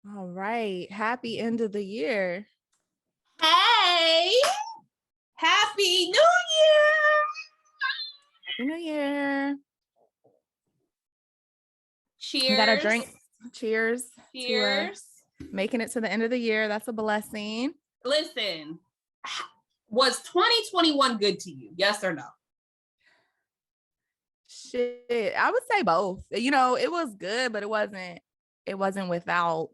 All right. Happy end of the year. Hey, happy New Year. Happy New Year. Cheers. We got a drink. Cheers. Cheers. To making it to the end of the year. That's a blessing. Listen, was 2021 good to you? Yes or no? Shit. I would say both. It was good, but it wasn't without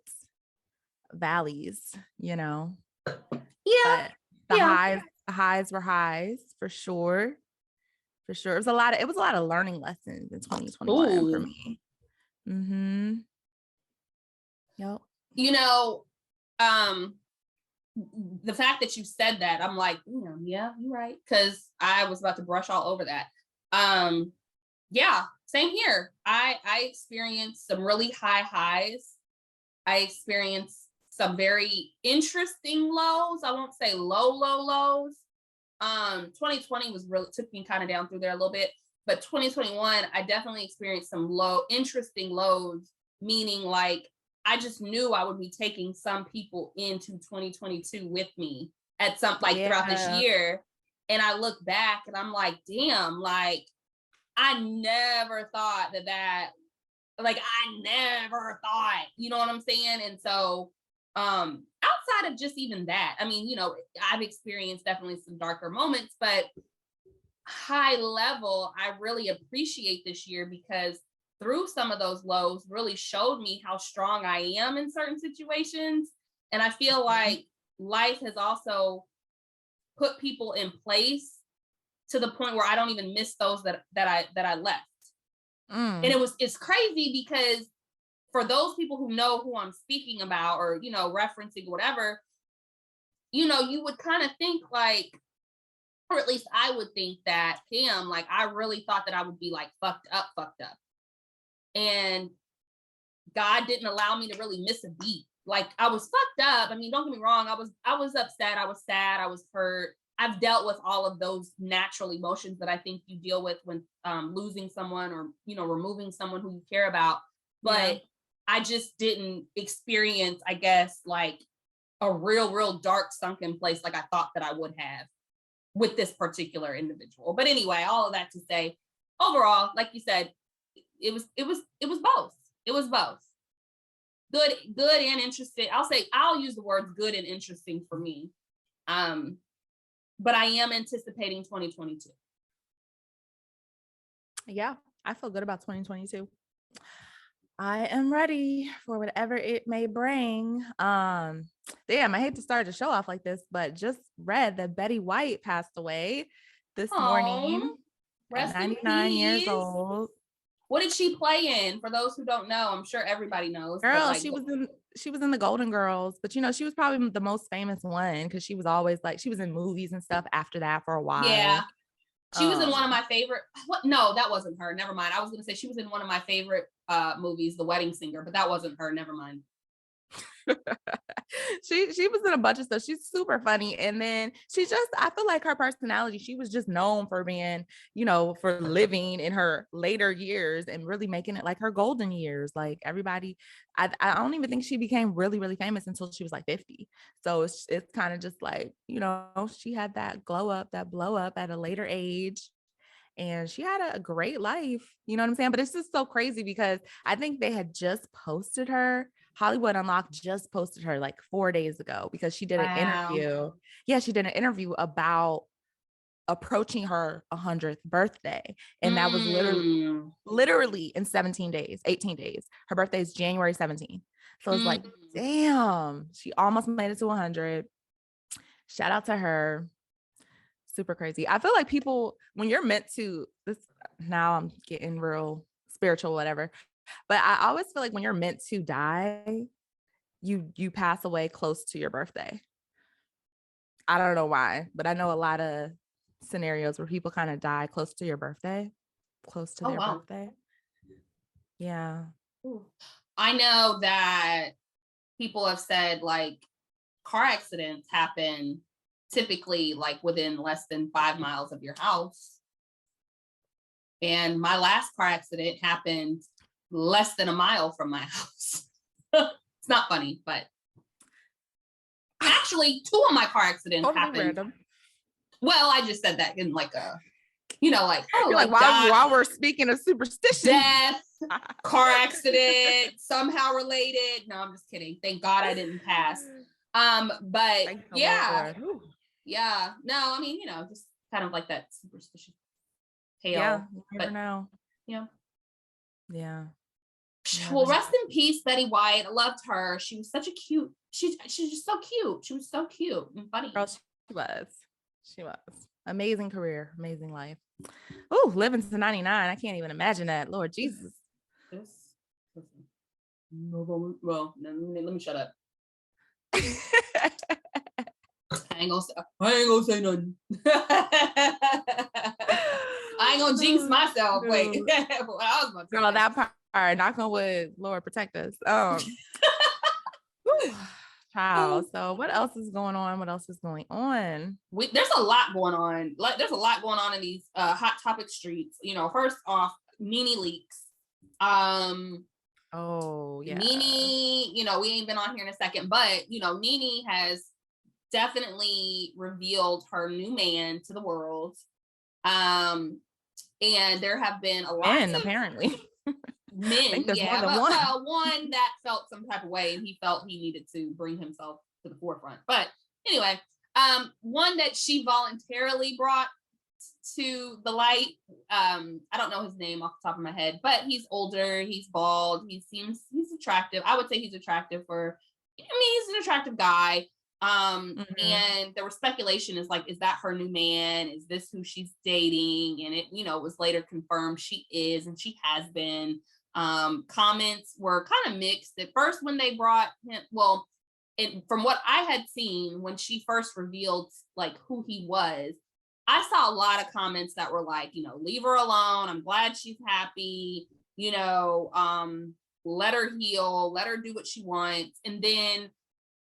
valleys, Yeah. But the highs were highs for sure. For sure. It was a lot of learning lessons in 2021 for me. Mm-hmm. Yep. The fact that you said that, I'm like, yeah, you're right. Because I was about to brush all over that. Yeah, same here. I experienced some really high highs. I experienced some very interesting lows. I won't say low lows. 2020 took me kind of down through there a little bit, but 2021, I definitely experienced some interesting lows, meaning like I just knew I would be taking some people into 2022 with me at some throughout this year. And I look back and I'm like, damn, like I never thought I never thought, you know what I'm saying? And so outside of just even that, I mean, I've experienced definitely some darker moments, but high level, I really appreciate this year because through some of those lows really showed me how strong I am in certain situations. And I feel like life has also put people in place to the point where I don't even miss those that I left. And it's crazy because for those people who know who I'm speaking about or, referencing whatever, you would kind of think like, or at least I would think that, damn, like I really thought that I would be like fucked up. And God didn't allow me to really miss a beat. Like I was fucked up. I mean, don't get me wrong. I was upset. I was sad. I was hurt. I've dealt with all of those natural emotions that I think you deal with when losing someone or, removing someone who you care about. But I just didn't experience, I guess, like a real dark sunken place like I thought that I would have with this particular individual. But anyway, all of that to say, overall, like you said, it was both. It was both. Good and interesting. I'll use the words good and interesting for me. But I am anticipating 2022. Yeah, I feel good about 2022. I am ready for whatever it may bring. Damn, I hate to start the show off like this, but just read that Betty White passed away this morning at 99 years old. What did she play in? For those who don't know, I'm sure everybody knows. Girl, she was in the Golden Girls, but she was probably the most famous one because she was always like she was in movies and stuff after that for a while. Yeah. She was in one of my favorite. No, that wasn't her. Never mind. I was going to say she was in one of my favorite movies, The Wedding Singer, but that wasn't her. Never mind. She was in a bunch of stuff. She's super funny. And then I feel like her personality, she was just known for being, for living in her later years and really making it like her golden years. Like everybody, I don't even think she became really, really famous until she was like 50. So it's kind of just like, she had that blow up at a later age. And she had a great life, you know what I'm saying? But it's just so crazy because I think they had just posted her. Hollywood Unlocked just posted her like 4 days ago because she did an interview. Yeah, she did an interview about approaching her 100th birthday. And that was literally in 18 days. Her birthday is January 17th. So it's like, damn, she almost made it to 100. Shout out to her. Super crazy. I feel like people, when you're meant to, now I'm getting real spiritual, whatever. But I always feel like when you're meant to die, you pass away close to your birthday. I don't know why, but I know a lot of scenarios where people kind of die close to your birthday, close to their birthday. Yeah. I know that people have said like car accidents happen typically like within less than 5 miles of your house. And my last car accident happened less than a mile from my house. It's not funny, but actually 2 of my car accidents Totally happened. random. Well, I just said that in like a, like, oh, You're like while we're speaking of superstition, death, car accident, somehow related. No, I'm just kidding. Thank God I didn't pass. But yeah. Yeah. No, I mean, just kind of like that superstitious tale. Yeah, you never know. Yeah. Yeah. Well, rest in peace, Betty White. I loved her. She was such a cute. She's just so cute. She was so cute and funny. Girl, she was. Amazing career, amazing life. Oh, living to 99. I can't even imagine that. Lord Jesus. Well, let me shut up. I ain't gonna say nothing. I ain't gonna jinx myself. No. Wait, girl, that part. Knock on wood. Lord protect us. Wow. So what else is going on? There's a lot going on. There's a lot going on in these hot topic streets. First off, Nene leaks. Oh yeah. Nene, we ain't been on here in a second, but Nene has definitely revealed her new man to the world. And there have been a lot of apparently men, yeah, well, one that felt some type of way and he felt he needed to bring himself to the forefront. But anyway, one that she voluntarily brought to the light. I don't know his name off the top of my head, but he's older, he's bald, he's attractive. I would say he's attractive he's an attractive guy. And there was speculation is that her new man? Is this who she's dating? And it, was later confirmed she is, and she has been. Comments were kind of mixed at first when they brought him. Well, from what I had seen when she first revealed who he was, I saw a lot of comments that were like, leave her alone. I'm glad she's happy. Let her heal, let her do what she wants. And then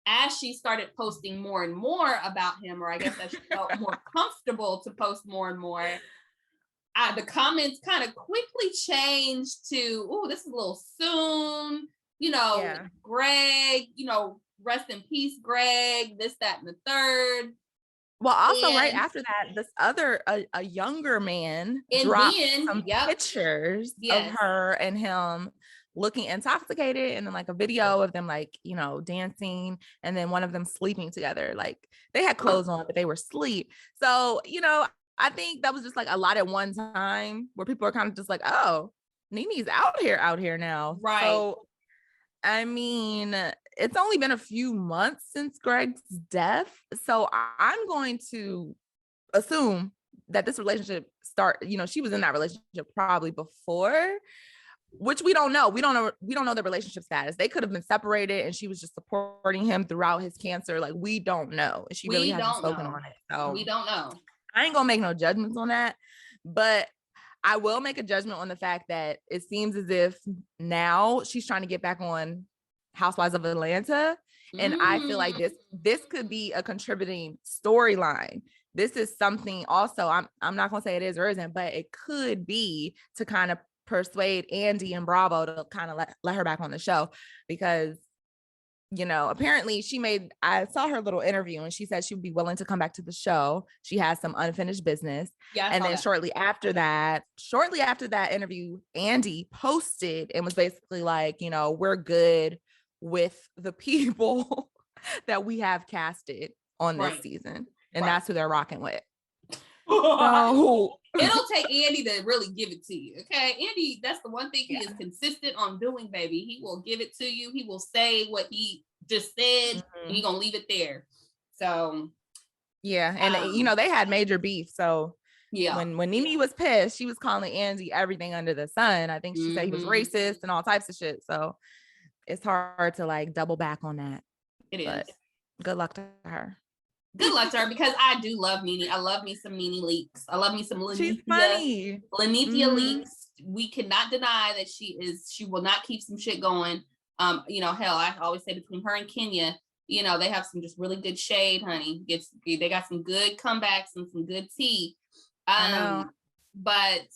as she started posting more and more about him, or I guess as she felt more comfortable to post more and more, the comments kind of quickly changed to, oh, this is a little soon, Greg, rest in peace, Greg, this, that, and the third. Well, also right after that, this other, a younger man dropped some pictures of her and him looking intoxicated, and then a video of them dancing, and then one of them sleeping together. They had clothes on, but they were asleep. So, I think that was just a lot at one time where people are kind of just oh, Nene's out here now. Right. So, I mean, it's only been a few months since Greg's death. So I'm going to assume that this relationship she was in that relationship probably before, which we don't know. We don't know the relationship status. They could have been separated and she was just supporting him throughout his cancer. We don't know. She really hasn't spoken on it. So we don't know. I ain't gonna make no judgments on that, but I will make a judgment on the fact that it seems as if now she's trying to get back on Housewives of Atlanta. And I feel like this could be a contributing storyline. This is something also, I'm not gonna say it is or isn't, but it could be to kind of persuade Andy and Bravo to kind of let her back on the show, because apparently I saw her little interview and she said she would be willing to come back to the show. She has some unfinished business. Yeah. And then shortly after that interview, Andy posted and was basically we're good with the people that we have casted on this season. And that's who they're rocking with. So it'll take Andy to really give it to you. Okay. Andy, that's the one thing he is consistent on doing, baby. He will give it to you. He will say what he just said, and he's gonna leave it there. So yeah. And they had major beef. So yeah, when Nene was pissed, she was calling Andy everything under the sun. I think she said he was racist and all types of shit. So it's hard to double back on that. It is. Good luck to her. Good luck to her, because I do love Nene. I love me some Nene leaks. I love me some Lanithia. She's funny. Lanithia leaks. We cannot deny that she will not keep some shit going. Hell, I always say between her and Kenya, they have some just really good shade, honey. They got some good comebacks and some good tea. I know. But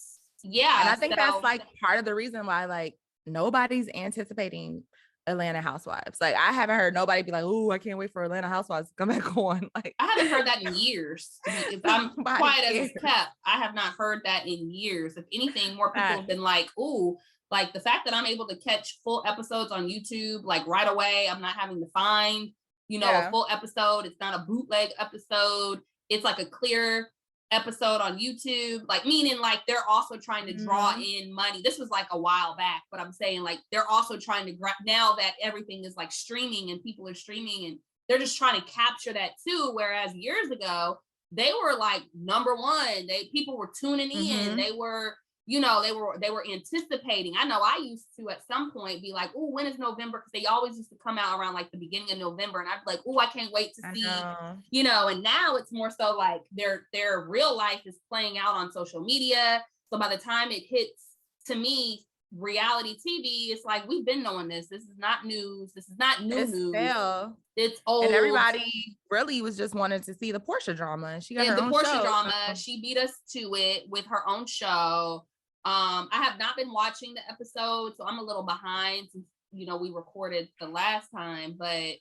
yeah. And I think that's part of the reason why nobody's anticipating Atlanta Housewives. Like I haven't heard nobody be like, "Oh, I can't wait for Atlanta Housewives to come back on." Like I haven't heard that in years. If I'm quiet as it's kept, I have not heard that in years. If anything, more people have been like, "Ooh." Like the fact that I'm able to catch full episodes on YouTube, like right away, I'm not having to find, a full episode. It's not a bootleg episode. It's like a clear episode on YouTube, like meaning like they're also trying to draw in money. This was like a while back, but I'm saying like they're also trying to now that everything is like streaming and people are streaming and they're just trying to capture that too. Whereas years ago, they were like number one. People were tuning in. They were they were anticipating. I know I used to at some point be like, oh, when is November? Because they always used to come out around like the beginning of November. And I'd be like, oh, I can't wait to see, and now it's more so like their real life is playing out on social media. So by the time it hits, to me, reality TV, it's like, we've been knowing this. This is not news. This is not new news. Still. It's old. And everybody really was just wanting to see the Portia drama. She got her own Portia show. drama. She beat us to it with her own show. I have not been watching the episode, so I'm a little behind since we recorded the last time, but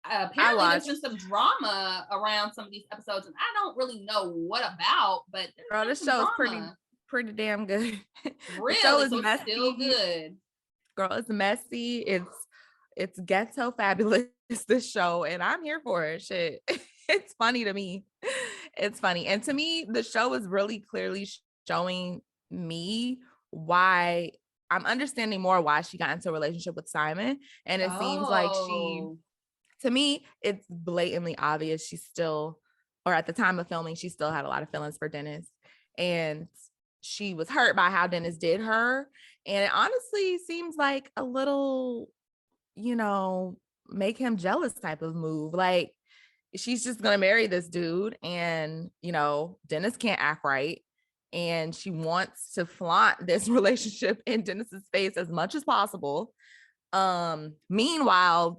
apparently there's been some drama around some of these episodes, and I don't really know what about, but girl, this show is pretty damn good. Really? The show is messy. It's still good. Girl, it's messy. It's ghetto fabulous, this show, and I'm here for it. Shit. It's funny to me. It's funny. And to me, the show is really clearly showing me why I'm understanding more why she got into a relationship with Simon. And it seems like to me, it's blatantly obvious she's still, or at the time of filming, she still had a lot of feelings for Dennis. And she was hurt by how Dennis did her. And it honestly seems like a little, make him jealous type of move. Like she's just going to marry this dude and, Dennis can't act right. And she wants to flaunt this relationship in Dennis's face as much as possible. Meanwhile,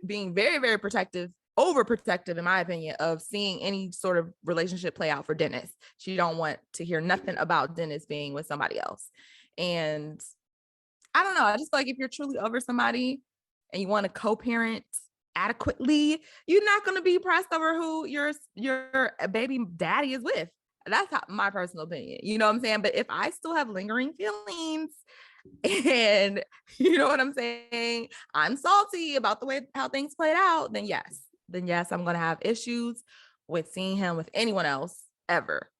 being very, very overprotective, in my opinion, of seeing any sort of relationship play out for Dennis. She don't want to hear nothing about Dennis being with somebody else. And I don't know. I just feel like if you're truly over somebody and you want to co-parent adequately, you're not going to be pressed over who your baby daddy is with. That's my personal opinion. You know what I'm saying? But if I still have lingering feelings and you know what I'm saying, I'm salty about the way how things played out, then yes, I'm going to have issues with seeing him with anyone else ever,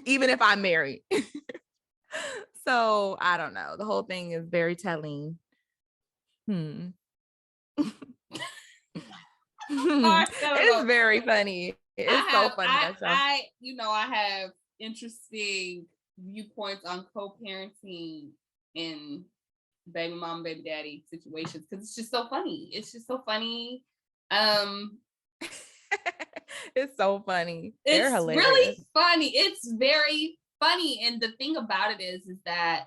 even if I'm married. So I don't know. The whole thing is very telling. It's very funny. It's so funny. I have interesting viewpoints on co-parenting in baby mom, baby daddy situations because it's just so funny. It's so funny. It's so funny. They're hilarious. Really funny. It's very funny. And the thing about it is that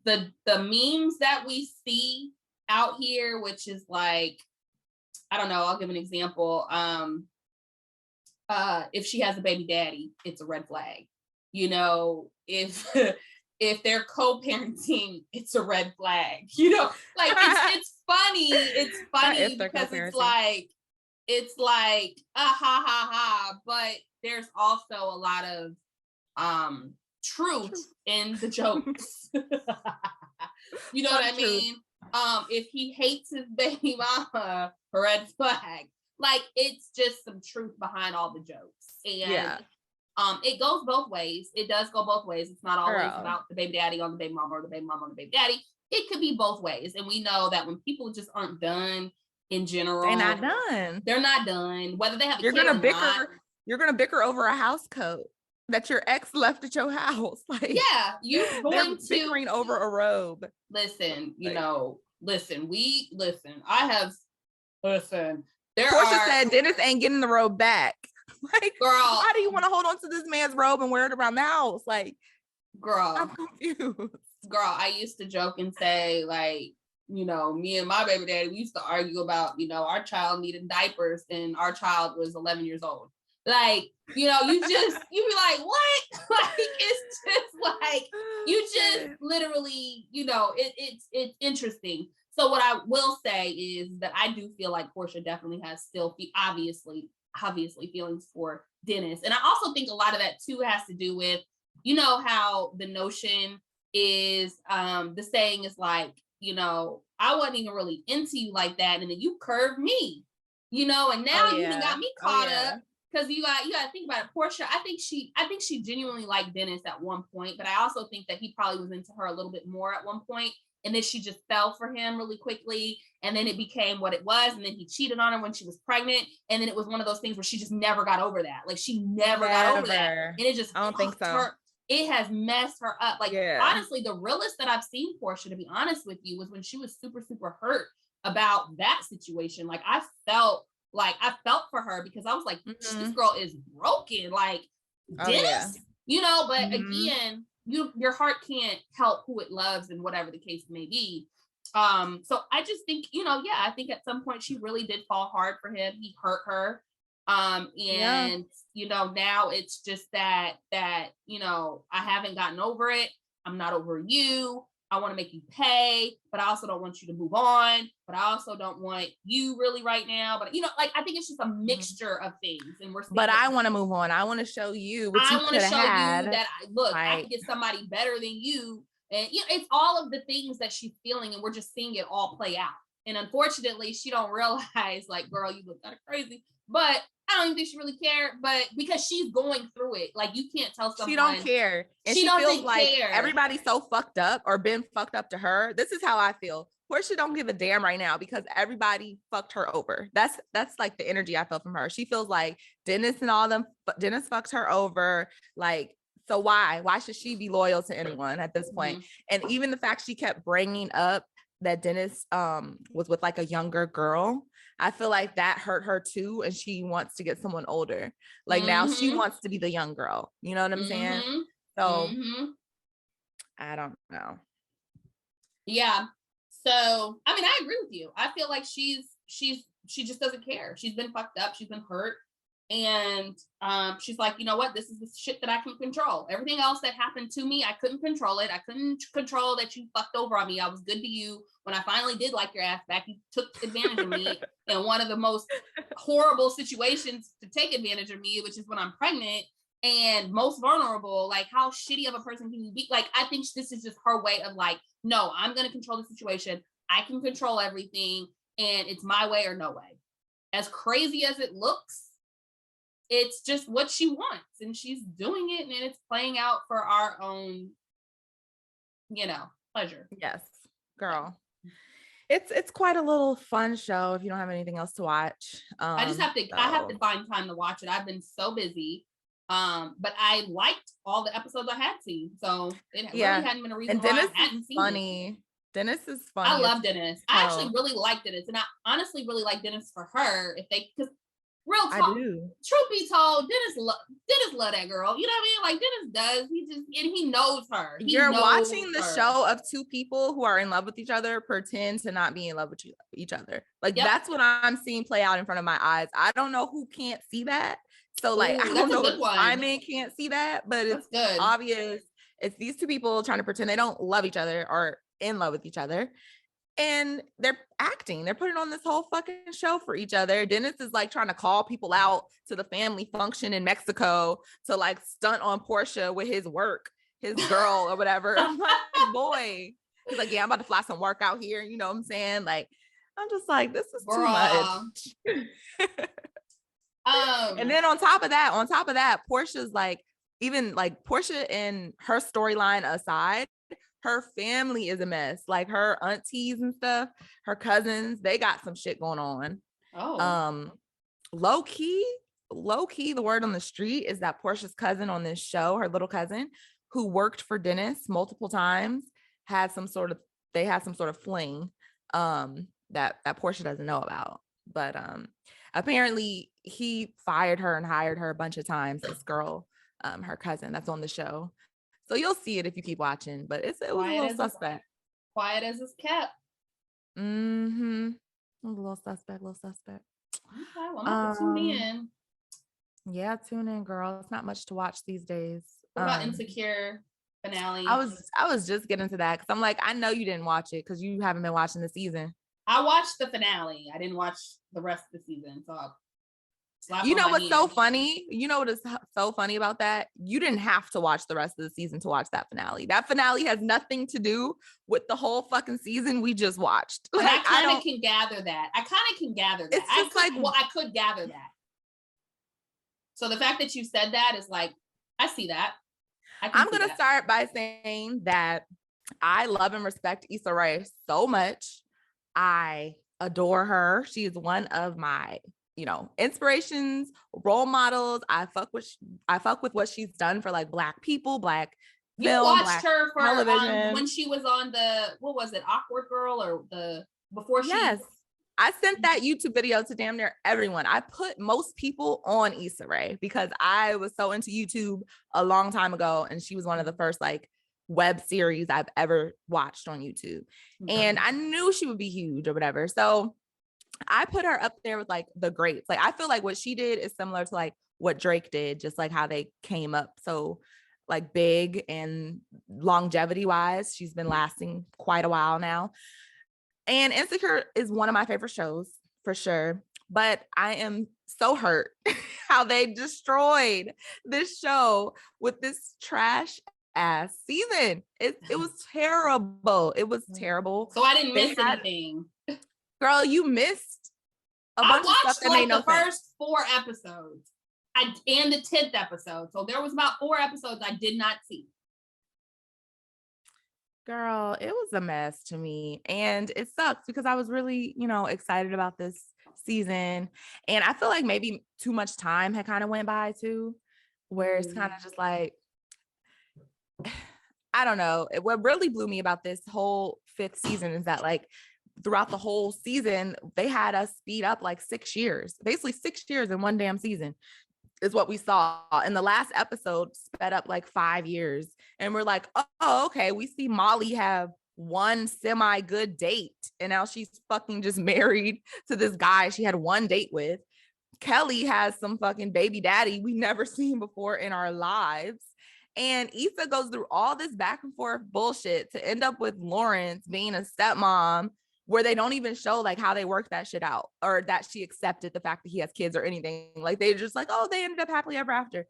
the memes that we see out here, which is like, I don't know, I'll give an example. If she has a baby daddy, it's a red flag. If they're co-parenting, it's a red flag. Like it's funny. It's funny because it's like ha ha ha. But there's also a lot of truth in the jokes. You know what I mean? If he hates his baby mama, red flag. Like it's just some truth behind all the jokes. And it goes both ways. It does go both ways. It's not always about the baby daddy on the baby mama or the baby mama on the baby daddy. It could be both ways. And we know that when people just aren't done in general, they're not done. They're not done. Whether they have a kid or not. You're gonna bicker over a house coat that your ex left at your house. Like you're going to bickering over a robe. Listen, Portia said Dennis ain't getting the robe back. Like, girl, why do you want to hold on to this man's robe and wear it around the house? Like, girl, I'm confused. Girl, I used to joke and say, like, me and my baby daddy, we used to argue about, our child needed diapers and our child was 11 years old. Like, you be like, what? Like, it's just like, you just literally, it's interesting. So what I will say is that I do feel like Portia definitely has still obviously feelings for Dennis. And I also think a lot of that too has to do with, you know, how the notion is, the saying is like, you know, I wasn't even really into you like that, and then you curved me, you know, and now you done got me caught up. Because you got to think about it. Portia, I think she genuinely liked Dennis at one point, but I also think that he probably was into her a little bit more at one point, and then she just fell for him really quickly, and then it became what it was, and then he cheated on her when she was pregnant, and then it was one of those things where she just never got over that. Like she never got over that, and it just, I don't think so. Her. It has messed her up. Like honestly, the realest that I've seen Portia, to be honest with you, was when she was super, super hurt about that situation. Like I felt for her, because I was like, this girl is broken. Like Dennis, you know, but again, your heart can't help who it loves, and whatever the case may be. So I just think, you know, I think at some point she really did fall hard for him. He hurt her. And you know, now it's just that, you know, I haven't gotten over it. I'm not over you. I want to make you pay, but I also don't want you to move on, but I also don't want you really right now. But you know, like, I think it's just a mixture of things, and but I want to move on. I want to show you what you could have had. That I can get somebody better than you. And you know, it's all of the things that she's feeling, and we're just seeing it all play out. And unfortunately, she don't realize, like, girl, you look kind of crazy. But I don't even think she really cared. But because she's going through it, like, you can't tell someone. She don't care. And she feels like everybody's so fucked up or been fucked up to her. This is how I feel. Portia don't give a damn right now because everybody fucked her over. That's like the energy I felt from her. She feels like Dennis and all them, Dennis fucked her over. Like, so why should she be loyal to anyone at this point? And even the fact she kept bringing up that Dennis was with like a younger girl, I feel like that hurt her too, and she wants to get someone older. Like now she wants to be the young girl. You know what I'm saying? So I don't know. Yeah. So I mean, I agree with you. I feel like she just doesn't care. She's been fucked up. She's been hurt. And she's like, you know what? This is the shit that I can control. Everything else that happened to me, I couldn't control it. I couldn't control that you fucked over on me. I was good to you. When I finally did like your ass back, you took advantage of me in one of the most horrible situations to take advantage of me, which is when I'm pregnant and most vulnerable. Like, how shitty of a person can you be? Like, I think this is just her way of like, no, I'm going to control the situation. I can control everything, and it's my way or no way. As crazy as it looks, it's just what she wants, and she's doing it, and it's playing out for our own, you know, pleasure. Yes, girl. It's quite a little fun show if you don't have anything else to watch. I have to find time to watch it. I've been so busy. But I liked all the episodes I had seen, so it really hadn't been a reason why I hadn't seen it. Dennis is funny. I love Dennis. I actually really like Dennis, and I honestly really like Dennis for her. Because real talk, truth be told, Dennis love that girl. You know what I mean? Like, Dennis does. He knows her. You're watching the show of two people who are in love with each other pretend to not be in love with each other. Like, that's what I'm seeing play out in front of my eyes. I don't know who can't see that. So like, I don't know if Simon can't see that, but it's obvious. It's these two people trying to pretend they don't love each other or in love with each other. And they're acting. They're putting on this whole fucking show for each other. Dennis is like trying to call people out to the family function in Mexico to like stunt on Portia with his work, his girl or whatever. I'm like, boy. He's like, yeah, I'm about to fly some work out here. You know what I'm saying? Like, I'm just like, this is too much. And then on top of that, Portia's like, even like Portia and her storyline aside, her family is a mess. Like her aunties and stuff, her cousins, they got some shit going on. Low key, the word on the street is that Portia's cousin on this show, her little cousin, who worked for Dennis multiple times, had some sort of fling that Portia doesn't know about. But apparently he fired her and hired her a bunch of times, this girl, her cousin that's on the show. So you'll see it if you keep watching, but it was a little suspect. Quiet as it's kept. A little suspect. Okay, well, I'm gonna tune in. Yeah, tune in, girl. It's not much to watch these days. What about Insecure? finale. I was just getting to that because I'm like, I know you didn't watch it because you haven't been watching the season. I watched the finale. I didn't watch the rest of the season. So you know what's so funny? You know what is so funny about that? You didn't have to watch the rest of the season to watch that finale. That finale has nothing to do with the whole fucking season we just watched. Like, I kind of can gather that. I could gather that. So the fact that you said that is like, I see that. I'm going to start by saying that I love and respect Issa Rae so much. I adore her. She is one of my, inspirations, role models. I fuck with what she's done for like Black people, Black film. You watched her for television when she was on what was it, Awkward Girl, or before she? Yes. I sent that YouTube video to damn near everyone. I put most people on Issa Rae because I was so into YouTube a long time ago, and she was one of the first like web series I've ever watched on YouTube. And I knew she would be huge or whatever. So I put her up there with like the greats. Like, I feel like what she did is similar to like what Drake did, just like how they came up so like big and longevity wise. She's been lasting quite a while now. And Insecure is one of my favorite shows for sure. But I am so hurt how they destroyed this show with this trash ass season. It was terrible. It was terrible. So I didn't miss anything. Girl, you missed a bunch of stuff that made no sense. I watched the first 4 episodes and the 10th episode. So there was about 4 episodes I did not see. Girl, it was a mess to me. And it sucks because I was really, excited about this season. And I feel like maybe too much time had kind of went by too, where it's kind of just like, I don't know. What really blew me about this whole 5th season is that like throughout the whole season, they had us speed up like 6 years, basically 6 years in one damn season is what we saw. And the last episode sped up like 5 years. And we're like, oh, okay. We see Molly have one semi good date. And now she's fucking just married to this guy she had one date with. Kelly has some fucking baby daddy we never seen before in our lives. And Issa goes through all this back and forth bullshit to end up with Lawrence being a stepmom, where they don't even show like how they worked that shit out or that she accepted the fact that he has kids or anything. Like, they just like, oh, they ended up happily ever after.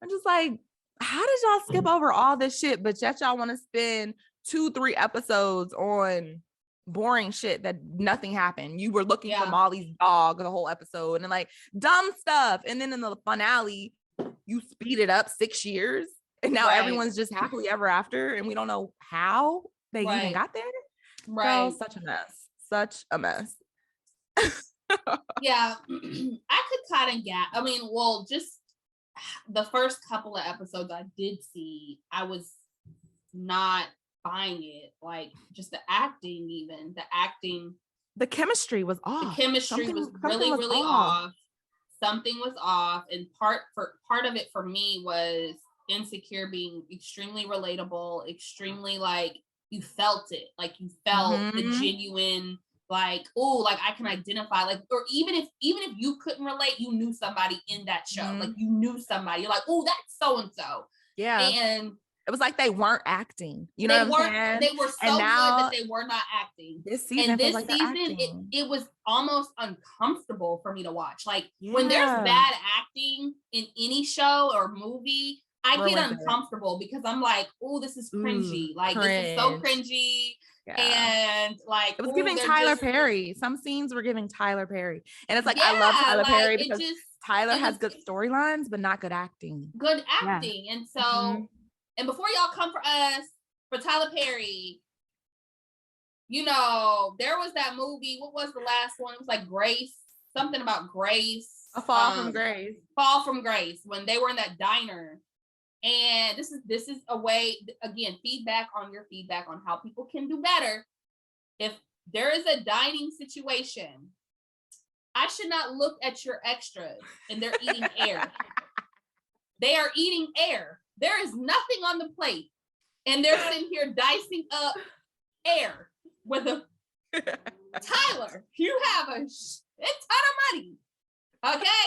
I'm just like, how did y'all skip over all this shit, but yet y'all want to spend 2-3 episodes on boring shit that nothing happened? You were looking for Molly's dog the whole episode and like dumb stuff. And then in the finale, you speed it up 6 years and now everyone's just happily ever after. And we don't know how they even got there. Right. Girl, such a mess. Yeah. I could kind of just the first couple of episodes I did see, I was not buying it. Like, just the acting, the chemistry was off. The chemistry was really off. Something was off. And part of it for me was Insecure being extremely relatable, extremely like, you felt it, like you felt the genuine, like, oh, like I can identify, like, or even if you couldn't relate, you knew somebody in that show, like you knew somebody, you're like, oh, that's so and so. Yeah. And it was like they weren't acting, you know what I'm saying? They were so good that they were not acting. This season, and this season, it was almost uncomfortable for me to watch. Like, when there's bad acting in any show or movie, I get uncomfortable because I'm like, oh, this is cringy. Like, this is so cringy. Yeah. And like, it was giving Tyler Perry. Some scenes were giving Tyler Perry. And it's like, I love Tyler Perry because Tyler has good storylines, but not good acting. Good acting. Yeah. And so, and before y'all come for us, for Tyler Perry, there was that movie. What was the last one? It was like Grace. Something about Grace. A Fall from Grace. Fall from Grace. When they were in that diner. And this is a way, again, feedback on how people can do better. If there is a dining situation, I should not look at your extras and they're eating air. They are eating air. There is nothing on the plate. And they're sitting here dicing up air with a Tyler, you have a ton of money. Okay?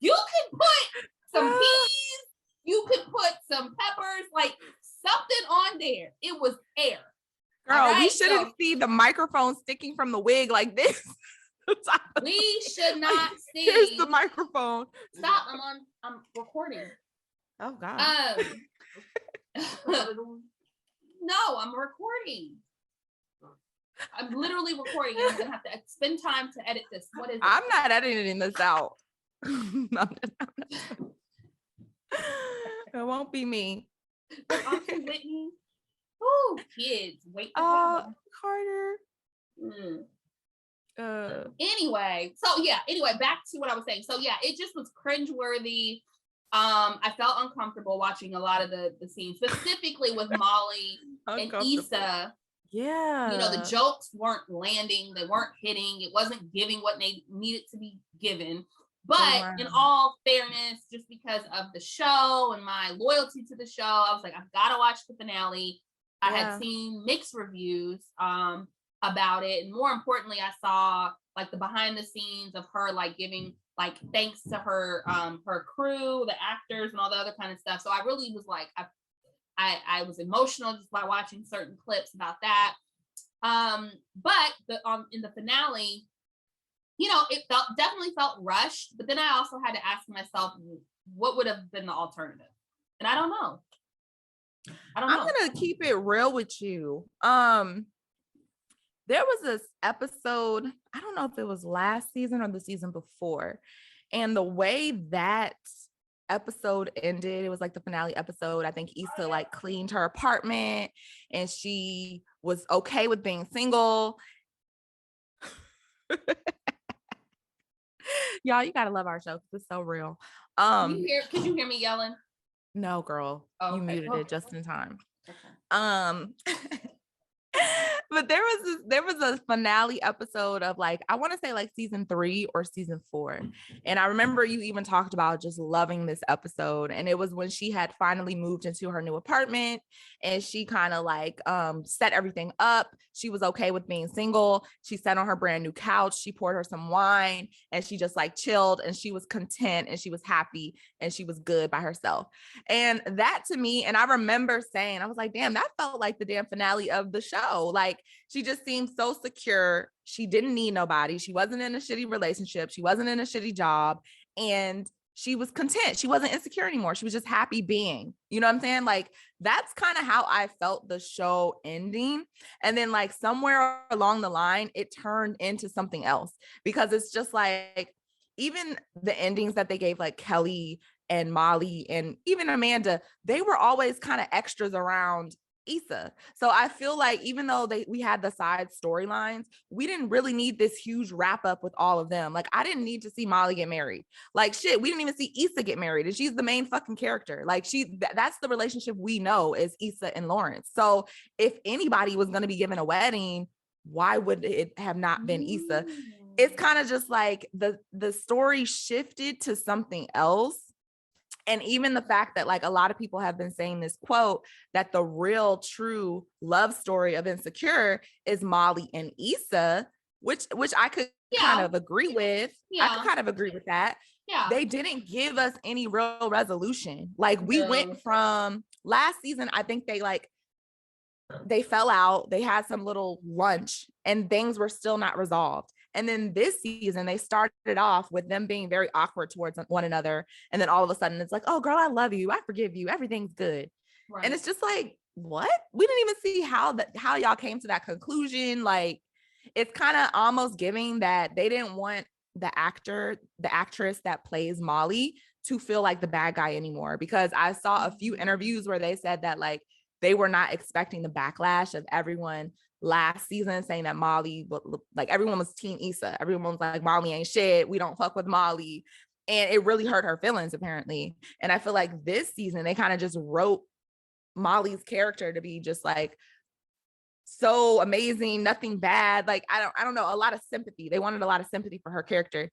You can put some peas. You could put some peppers, like something on there. It was air. Girl, we shouldn't see the microphone sticking from the wig like this. We should not see. Here's the microphone. Stop. I'm recording. Oh God. No, I'm recording. I'm literally recording, and I'm gonna have to spend time to edit this. What is it? I'm not editing this out. It won't be me. Auntie Whitney. Ooh, kids. Wait. Carter. Anyway, back to what I was saying. So yeah, it just was cringeworthy. I felt uncomfortable watching a lot of the scenes, specifically with Molly and Issa. Yeah. You know, the jokes weren't landing, they weren't hitting, it wasn't giving what they needed to be given. But in all fairness, just because of the show and my loyalty to the show, I was like, I've got to watch the finale. I had seen mixed reviews about it. And more importantly, I saw like the behind the scenes of her like giving like thanks to her her crew, the actors, and all the other kind of stuff. So I really was like, I was emotional just by watching certain clips about that. But in the finale, you know, it definitely felt rushed. But then I also had to ask myself, what would have been the alternative? And I don't know. I'm gonna keep it real with you. There was this episode, I don't know if it was last season or the season before, and the way that episode ended, it was like the finale episode. I think Issa like cleaned her apartment and she was okay with being single. Y'all, you gotta love our show because it's so real. Could you hear me yelling? No, girl. Oh, you muted it just in time. Okay. But there was a finale episode of like, I want to say like season 3 or season 4. And I remember you even talked about just loving this episode. And it was when she had finally moved into her new apartment and she kind of like set everything up. She was okay with being single. She sat on her brand new couch. She poured her some wine and she just like chilled and she was content and she was happy and she was good by herself. And that to me, and I remember saying, I was like, damn, that felt like the damn finale of the show. Like, she just seemed so secure. She didn't need nobody. She wasn't in a shitty relationship. She wasn't in a shitty job. And she was content. She wasn't insecure anymore. She was just happy being, you know what I'm saying? Like, that's kind of how I felt the show ending. And then like somewhere along the line, it turned into something else because it's just like, even the endings that they gave like Kelly and Molly and even Amanda, they were always kind of extras around Issa. So I feel like even though we had the side storylines, we didn't really need this huge wrap up with all of them. Like, I didn't need to see Molly get married. Like, shit, we didn't even see Issa get married, and she's the main fucking character. Like, that's the relationship we know is Issa and Lawrence. So if anybody was going to be given a wedding, why would it have not been Issa? It's kind of just like the story shifted to something else. And even the fact that like a lot of people have been saying this quote that the real true love story of Insecure is Molly and Issa, which I could kind of agree with. I could kind of agree with that. Yeah. They didn't give us any real resolution. Like we went from last season, I think they fell out, they had some little lunch and things were still not resolved. And then this season, they started off with them being very awkward towards one another. And then all of a sudden it's like, oh girl, I love you. I forgive you. Everything's good. Right. And it's just like, what? We didn't even see how y'all came to that conclusion. Like, it's kind of almost giving that they didn't want the actress that plays Molly to feel like the bad guy anymore. Because I saw a few interviews where they said that like, they were not expecting the backlash of everyone last season saying that Molly, like everyone was team Issa. Everyone was like, Molly ain't shit. We don't fuck with Molly. And it really hurt her feelings apparently. And I feel like this season, they kind of just wrote Molly's character to be just like so amazing, nothing bad. Like, I don't know, a lot of sympathy. They wanted a lot of sympathy for her character.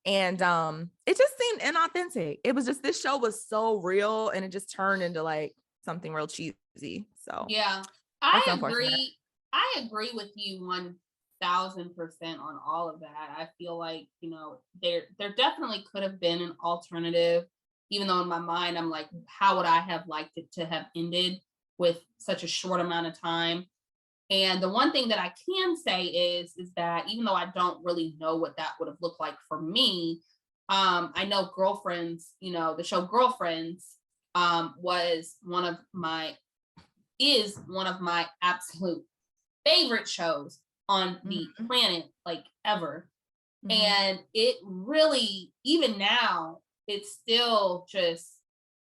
And it just seemed inauthentic. It was just, this show was so real and it just turned into like something real cheesy. So yeah, I agree with you 1,000% on all of that. I feel like, you know, there definitely could have been an alternative, even though in my mind I'm like, how would I have liked it to have ended? with such a short amount of time. And the one thing that I can say is that even though I don't really know what that would have looked like for me, I know Girlfriends, you know, the show Girlfriends is one of my absolute favorite shows on the planet, like ever. And it really, even now, it still just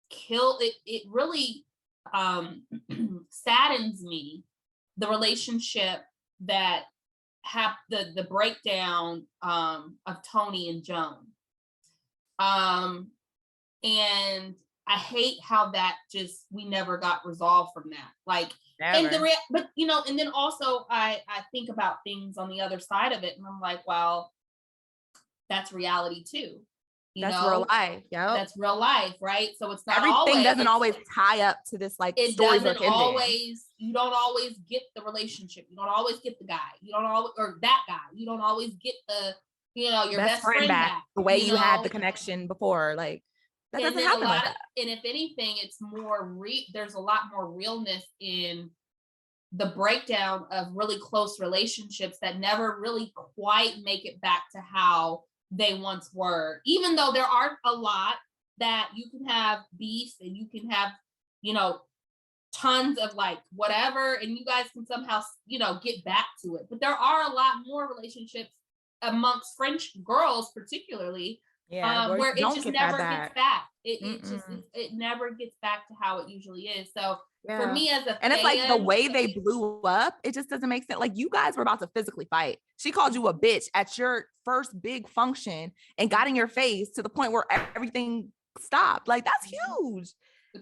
it really saddens me, the relationship that the breakdown of Tony and Joan. And I hate how that we never got resolved from that. Like, Never. but you know, and then also I think about things on the other side of it, and I'm like, well, that's reality too. That's real life. Yeah, that's real life, right? So it's not everything doesn't always tie up to this like it storybook doesn't always. You don't always get the relationship. You don't always get the guy. You don't always, or that guy. You don't always get the, you know, your best friend back the way you had the connection before. Like, that doesn't happen like that. And if anything, it's more there's a lot more realness in the breakdown of really close relationships that never really quite make it back to how they once were. Even though there are a lot that you can have beefs and you can have, you know, tons of like whatever, and you guys can somehow, you know, get back to it. But there are a lot more relationships amongst French girls, particularly, where it just never gets back. It never gets back to how it usually is. So for me as a fan, it's like the way they blew up, it just doesn't make sense. Like, you guys were about to physically fight. She called you a bitch at your first big function and got in your face to the point where everything stopped. Like, that's huge.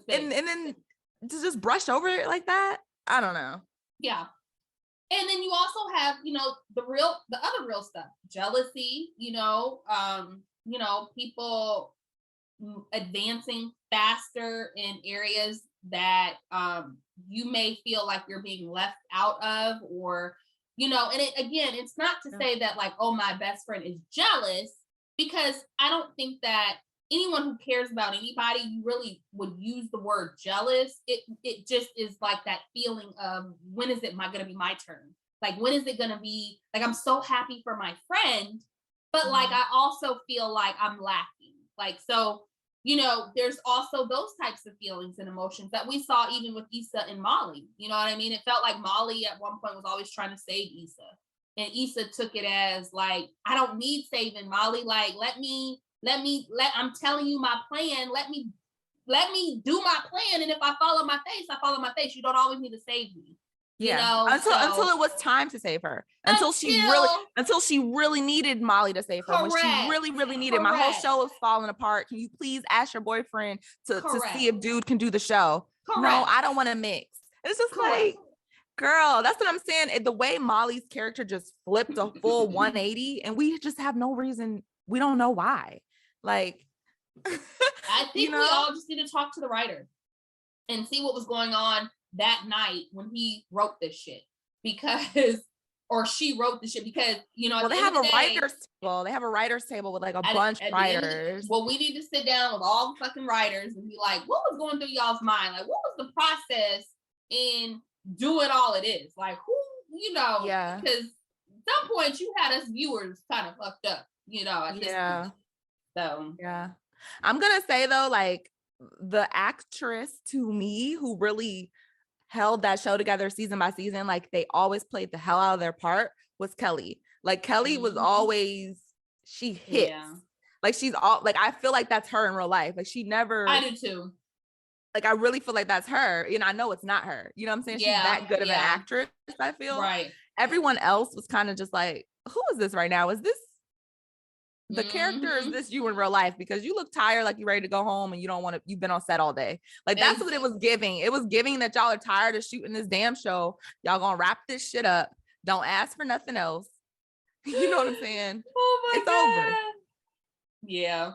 And then to just brush over it like that, I don't know. Yeah. And then you also have, you know, the other real stuff, jealousy, you know, people advancing faster in areas that you may feel like you're being left out of, or, you know, and it's not to say that like, oh, my best friend is jealous, because I don't think that anyone who cares about anybody, you really would use the word jealous. It just is like that feeling of, when is it going to be my turn? Like, when is it going to be, like, I'm so happy for my friend, but like, I also feel like I'm lacking. Like, so, you know, there's also those types of feelings and emotions that we saw even with Issa and Molly. You know what I mean? It felt like Molly at one point was always trying to save Issa. And Issa took it as like, I don't need saving, Molly. Like, I'm telling you my plan. Let me do my plan. And if I follow my face, I follow my face. You don't always need to save me. Yeah. You know, until it was time to save her. Until she really needed Molly to save her. Correct. When she really, really needed. Correct. My whole show is falling apart. Can you please ask your boyfriend to see if dude can do the show? Correct. No, I don't want to mix. It's just like, girl, that's what I'm saying. The way Molly's character just flipped a full 180, and we just have no reason. We don't know why. Like, I think we all just need to talk to the writer and see what was going on that night when he wrote this shit, or she wrote the shit, because, you know, they have a writer's table. They have a writer's table with like a bunch of writers. Well, we need to sit down with all the fucking writers and be like, what was going through y'all's mind? Like, what was the process in doing all it is? Like, who, you know, because at some point you had us viewers kind of fucked up, you know, at this point. So, yeah. I'm going to say though, like, the actress to me who really held that show together season by season, like they always played the hell out of their part, was Kelly. Like, Kelly was always, she hits. Yeah. Like, she's all, like, I feel like that's her in real life. Like, she never. I do too. Like, I really feel like that's her. You know, I know it's not her. You know what I'm saying? She's that good of an actress, I feel. Right. Everyone else was kind of just like, who is this right now? Is this the character? Is this you in real life? Because you look tired, like you're ready to go home and you don't want to, you've been on set all day. Like, that's what it was giving. It was giving that y'all are tired of shooting this damn show. Y'all gonna wrap this shit up. Don't ask for nothing else. You know what I'm saying? Oh my it's God. Over. Yeah.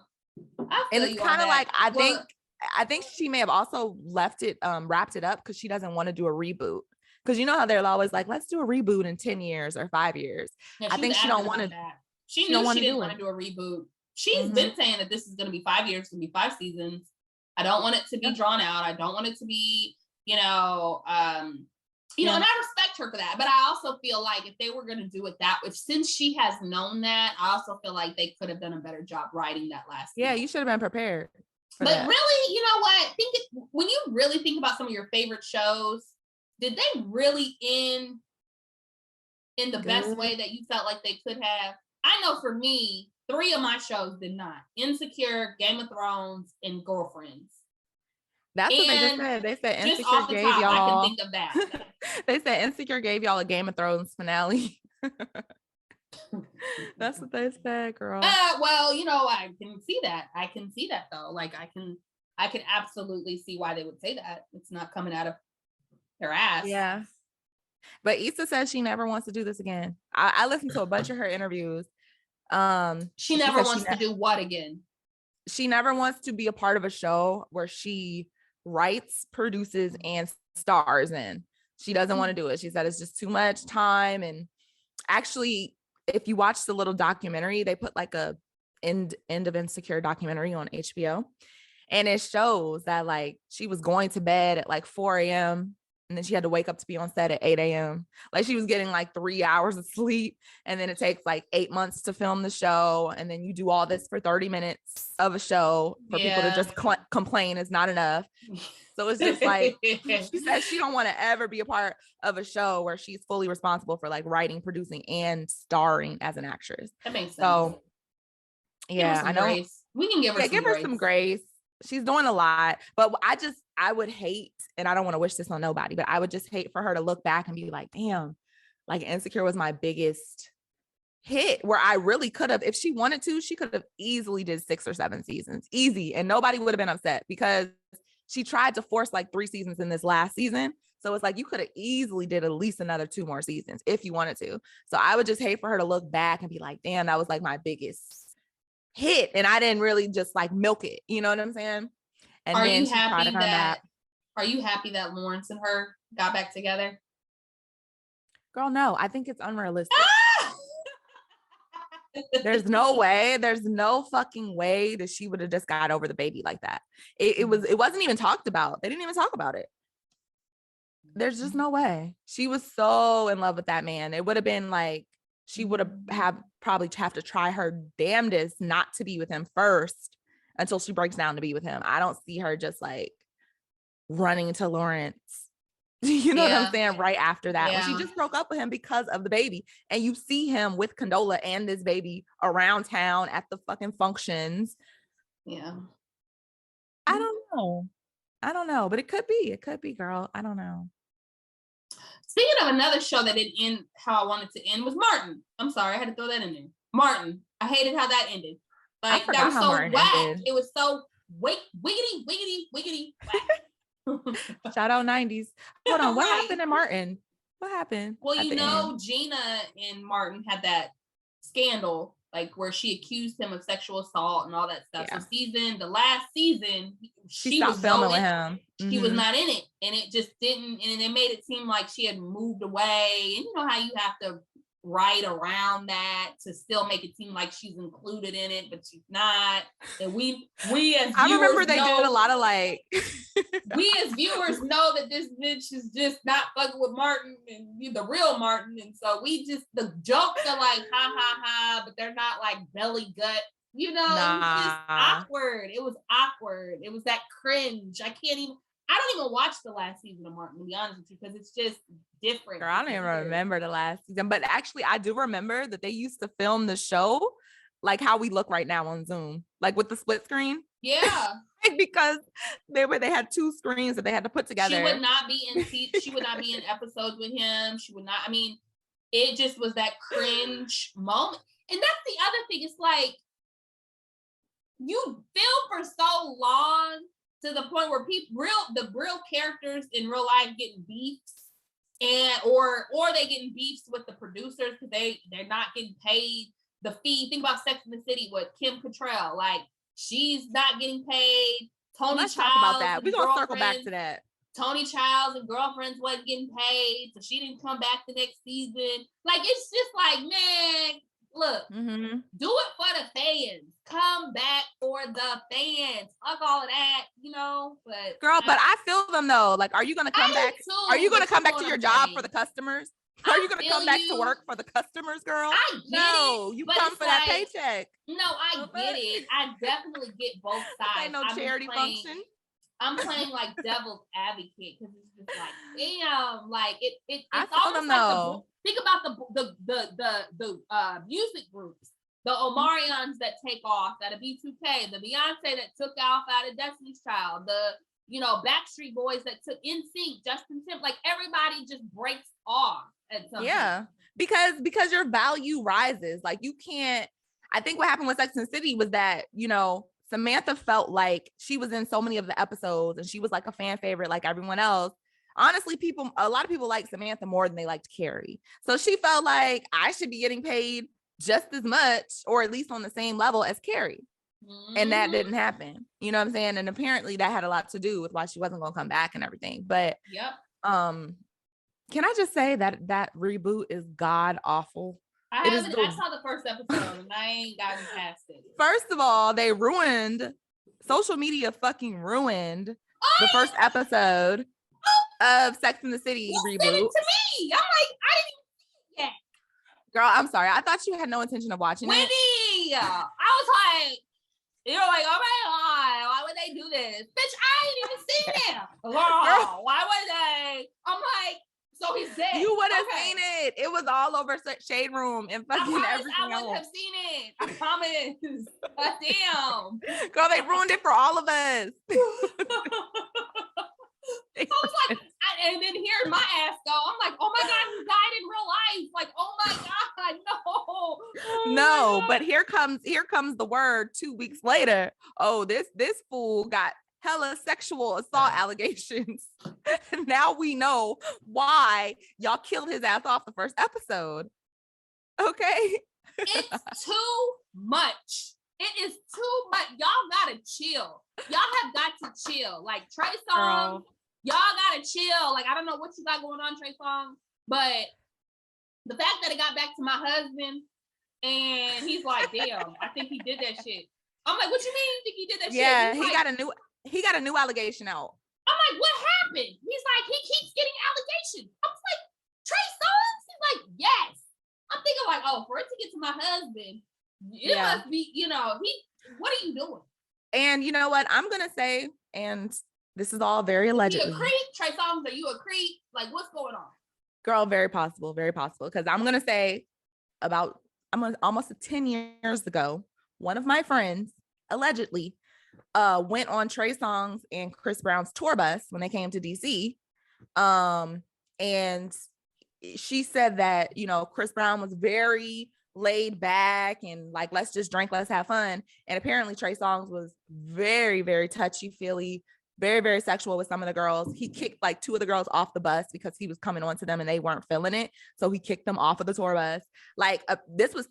And it's kind of like, I think she may have also wrapped it up because she doesn't want to do a reboot. Because you know how they're always like, let's do a reboot in 10 years or 5 years. Yeah, I think she don't want to. She knew she didn't want to do a reboot. She's been saying that this is going to be 5 years, it's going to be 5 seasons. I don't want it to be drawn out. I don't want it to be, you know, you know, and I respect her for that. But I also feel like if they were going to do it that way, since she has known that, I also feel like they could have done a better job writing that last season. You should have been prepared. But really, you know what? When you really think about some of your favorite shows, did they really end in the best way that you felt like they could have? I know for me, 3 of my shows did not. Insecure, Game of Thrones, and Girlfriends. That's what they just said. They said just Insecure off the gave top, y'all. I can think of that. They said Insecure gave y'all a Game of Thrones finale. That's what they said, girl. Well, you know, I can see that. I can see that though. Like I can absolutely see why they would say that. It's not coming out of their ass. Yeah. But Issa says she never wants to do this again. I listened to a bunch of her interviews. She never wants to do what again? She never wants to be a part of a show where she writes, produces, and stars in. She doesn't want to do it. She said it's just too much time. And actually, if you watch the little documentary, they put like a end of Insecure documentary on HBO. And it shows that like she was going to bed at like 4 a.m. and then she had to wake up to be on set at 8 a.m. Like she was getting like 3 hours of sleep. And then it takes like 8 months to film the show. And then you do all this for 30 minutes of a show for people to just complain is not enough. So it's just like, she says she don't want to ever be a part of a show where she's fully responsible for like writing, producing, and starring as an actress. That makes sense. So yeah, I know. Grace. We can give her some grace. She's doing a lot, but I would hate, and I don't want to wish this on nobody, but I would just hate for her to look back and be like, damn, like Insecure was my biggest hit, where I really could have, if she wanted to, she could have easily did 6 or 7 seasons, easy, and nobody would have been upset because she tried to force like 3 seasons in this last season. So it's like you could have easily did at least another 2 more seasons if you wanted to. So I would just hate for her to look back and be like, damn, that was like my biggest hit, and I didn't really just like milk it, you know what I'm saying? And are you happy that Lawrence and her got back together? Girl, no, I think it's unrealistic. There's no fucking way that she would have just got over the baby like that. It wasn't even talked about. They didn't even talk about it. There's just no way. She was so in love with that man. It would have been like she would have probably have to try her damnedest not to be with him first until she breaks down to be with him. I don't see her just like running to Lawrence, you know what I'm saying, right after that. When she just broke up with him because of the baby. And you see him with Condola and this baby around town at the fucking functions. Yeah. I don't know, but it could be, girl. I don't know. Speaking of another show that didn't end how I wanted to end was Martin. I'm sorry, I had to throw that in there. Martin. I hated how that ended. Like that was so whack. It was so wiggity whack. Shout out 90s. Hold on, what happened in Martin? What happened? Well, you know, Gina and Martin had that scandal, like where she accused him of sexual assault and all that stuff. Yeah. So the last season, she stopped was filming with him. She was not in it, and it just didn't. And it made it seem like she had moved away. And you know how you have to write around that to still make it seem like she's included in it, but she's not. And we as viewers, I remember they did a lot of like we as viewers know that this bitch is just not fucking with Martin and the real Martin, and so the jokes are like ha ha ha, but they're not like belly gut. You know, It was just awkward. It was awkward. It was that cringe. I don't even watch the last season of Martin, to be honest with you, because it's just different. Girl, I don't even remember the last season, but actually I do remember that they used to film the show like how we look right now on Zoom, like with the split screen. Yeah. Because they had 2 screens that they had to put together. She would not be in episodes with him. She would not, I mean, it just was that cringe moment. And that's the other thing. It's like you film for so long to the point where the real characters in real life getting beefs, and or they getting beefs with the producers because they're not getting paid the fee. Think about Sex and the City with Kim Cattrall, like she's not getting paid. Let's talk about that. We're gonna circle back to that. Tony Childs and Girlfriends wasn't getting paid, so she didn't come back the next season. Like it's just like, man, look, do it for the fans. Come back for for the fans. Fuck all of that, you know. But girl, but I feel them though. Like, are you gonna come back? Are you gonna come back to your job for the customers? Are you gonna come back to work for the customers, girl? I get no, it, you come for that paycheck. No, I get it. I definitely get both sides. Ain't no charity function. I'm playing like devil's advocate because it's just like, damn, like it's I feel almost them like though. think about the music groups, the Omarions that take off out of B2K, the Beyonce that took off out of Destiny's Child, the Backstreet Boys that took NSYNC, Justin Timberlake, like everybody just breaks off at some point. because your value rises. Like you can't. I think what happened with Sex and the City was that Samantha felt like she was in so many of the episodes and she was like a fan favorite like everyone else. Honestly, a lot of people like Samantha more than they liked Carrie. So she felt like I should be getting paid just as much or at least on the same level as Carrie. Mm-hmm. And that didn't happen. You know what I'm saying? And apparently that had a lot to do with why she wasn't going to come back and everything. But can I just say that reboot is god awful? I saw the first episode and I ain't gotten past it. First of all, they ruined social media, fucking ruined the first episode of Sex and the City reboot. Sent it to me. I'm like, I didn't even see it yet. Girl, I'm sorry. I thought you had no intention of watching Wendy, it. I was like, like, oh my God, why would they do this? Bitch, I ain't even seen it. Girl, why would they? I'm like, so he's dead. You would have seen it. It was all over Shade Room and fucking everything else. I would have seen it. I promise. But damn. Girl, they ruined it for all of us. I was like, and then here's my ass go. I'm like, oh my God, he died in real life. Like, oh my God, no. No, but here comes the word 2 weeks later. Oh, this fool got hella sexual assault allegations. Now we know why y'all killed his ass off the first episode. Okay. It's too much. It is too much. Y'all gotta chill. Y'all have got to chill. Like Trey Songz, y'all gotta chill. Like, I don't know what you got going on, Trey Songz, but the fact that it got back to my husband and he's like, damn, I think he did that shit. I'm like, what you mean you think he did that shit? Yeah, he got a new allegation out. I'm like, what happened? He's like, he keeps getting allegations. I was like, Trey Songz? He's like, yes. I'm thinking like, oh, for it to get to my husband, it must be, what are you doing? And you know what? I'm gonna say, and this is all very allegedly. You a creep? Trey Songz, are you a creep? Like, what's going on? Girl, very possible. Because I'm gonna say almost 10 years ago, one of my friends allegedly went on Trey Songz and Chris Brown's tour bus when they came to DC. And she said that, Chris Brown was very laid back and like, let's just drink, let's have fun. And apparently Trey Songz was very, very touchy-feely, very, very sexual with some of the girls. He kicked like 2 of the girls off the bus because he was coming on to them and they weren't feeling it. So he kicked them off of the tour bus. Like this was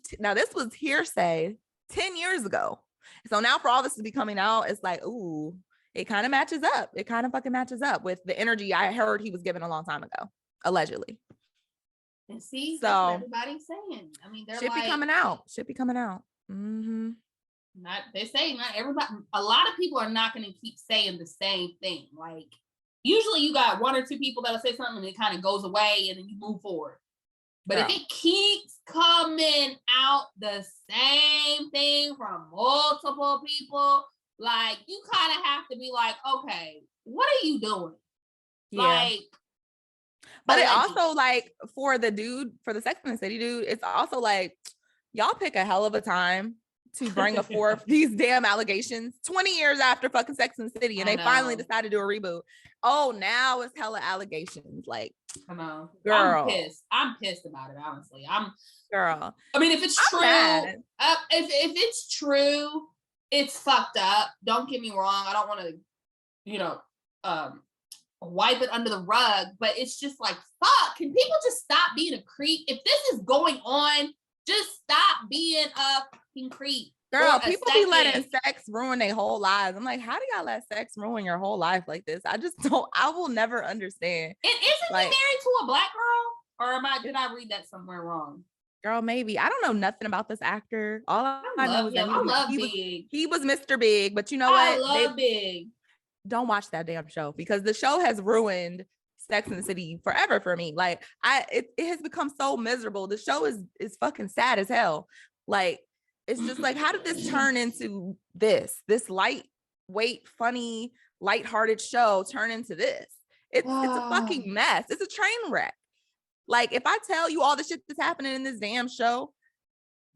hearsay 10 years ago. So now for all this to be coming out, it's like, ooh, it kind of matches up. It kind of fucking matches up with the energy I heard he was given a long time ago, allegedly. And see, so that's what everybody's saying. I mean, they're should be coming out. Mm-hmm. They say not everybody. A lot of people are not going to keep saying the same thing. Like usually, you got 1 or 2 people that'll say something and it kind of goes away, and then you move forward. But if it keeps coming out the same thing from multiple people, like you kind of have to be like, okay, what are you doing? Yeah. Like. But it also like for the Sex and the City dude, it's also like y'all pick a hell of a time to bring forth these damn allegations 20 years after fucking Sex and the City, and they finally decided to do a reboot. Oh, now it's hella allegations. Like, I know, girl, I'm pissed about it. Honestly, girl. I mean, if it's true, if it's true, it's fucked up. Don't get me wrong. I don't want to, wipe it under the rug, but it's just like, fuck, can people just stop being a creep? If this is going on, just stop being a fucking creep. Girl, people be letting sex ruin their whole lives. I'm like, how do y'all let sex ruin your whole life like this? I will never understand. And isn't he married to a black girl? Or did I read that somewhere wrong? Girl, maybe. I don't know nothing about this actor. All I I know love is that him. I love Big. he was Mr. Big. But you know I what? They love Big. don't watch that damn show because the show has ruined Sex and the City forever for me. Like it has become so miserable. The show is fucking sad as hell. Like it's just like, how did this turn into this lightweight, funny, lighthearted show turn into this? It's a fucking mess. It's a train wreck. Like if I tell you all the shit that's happening in this damn show,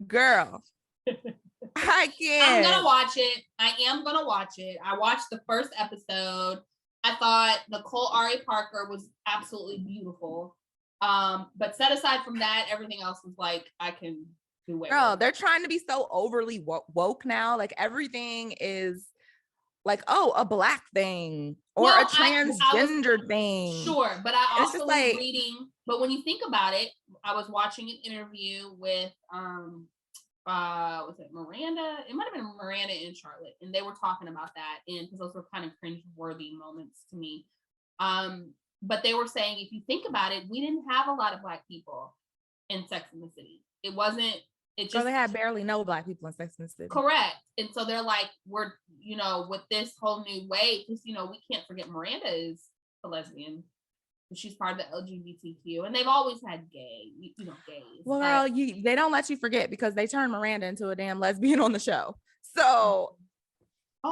girl, I I'm can't. gonna watch it. I am gonna watch it. I watched the first episode. I thought Nicole Ari Parker was absolutely beautiful. But set aside from that, everything else was like, I can do way. Girl, they're trying to be so overly woke now. Like everything is like, oh, a black thing or a transgender thing. Sure, but I and also was like, reading. But when you think about it, I was watching an interview with was it Miranda? It might have been Miranda and Charlotte, and they were talking about that, and because those were kind of cringe-worthy moments to me. But they were saying, if you think about it, we didn't have a lot of black people in Sex and the City. It wasn't. It just, so they had barely no black people in Sex and the City. Correct. And so they're like, we're, with this whole new wave, because we can't forget Miranda is a lesbian. She's part of the LGBTQ, and they've always had gays. Well, girl, they don't let you forget because they turned Miranda into a damn lesbian on the show. So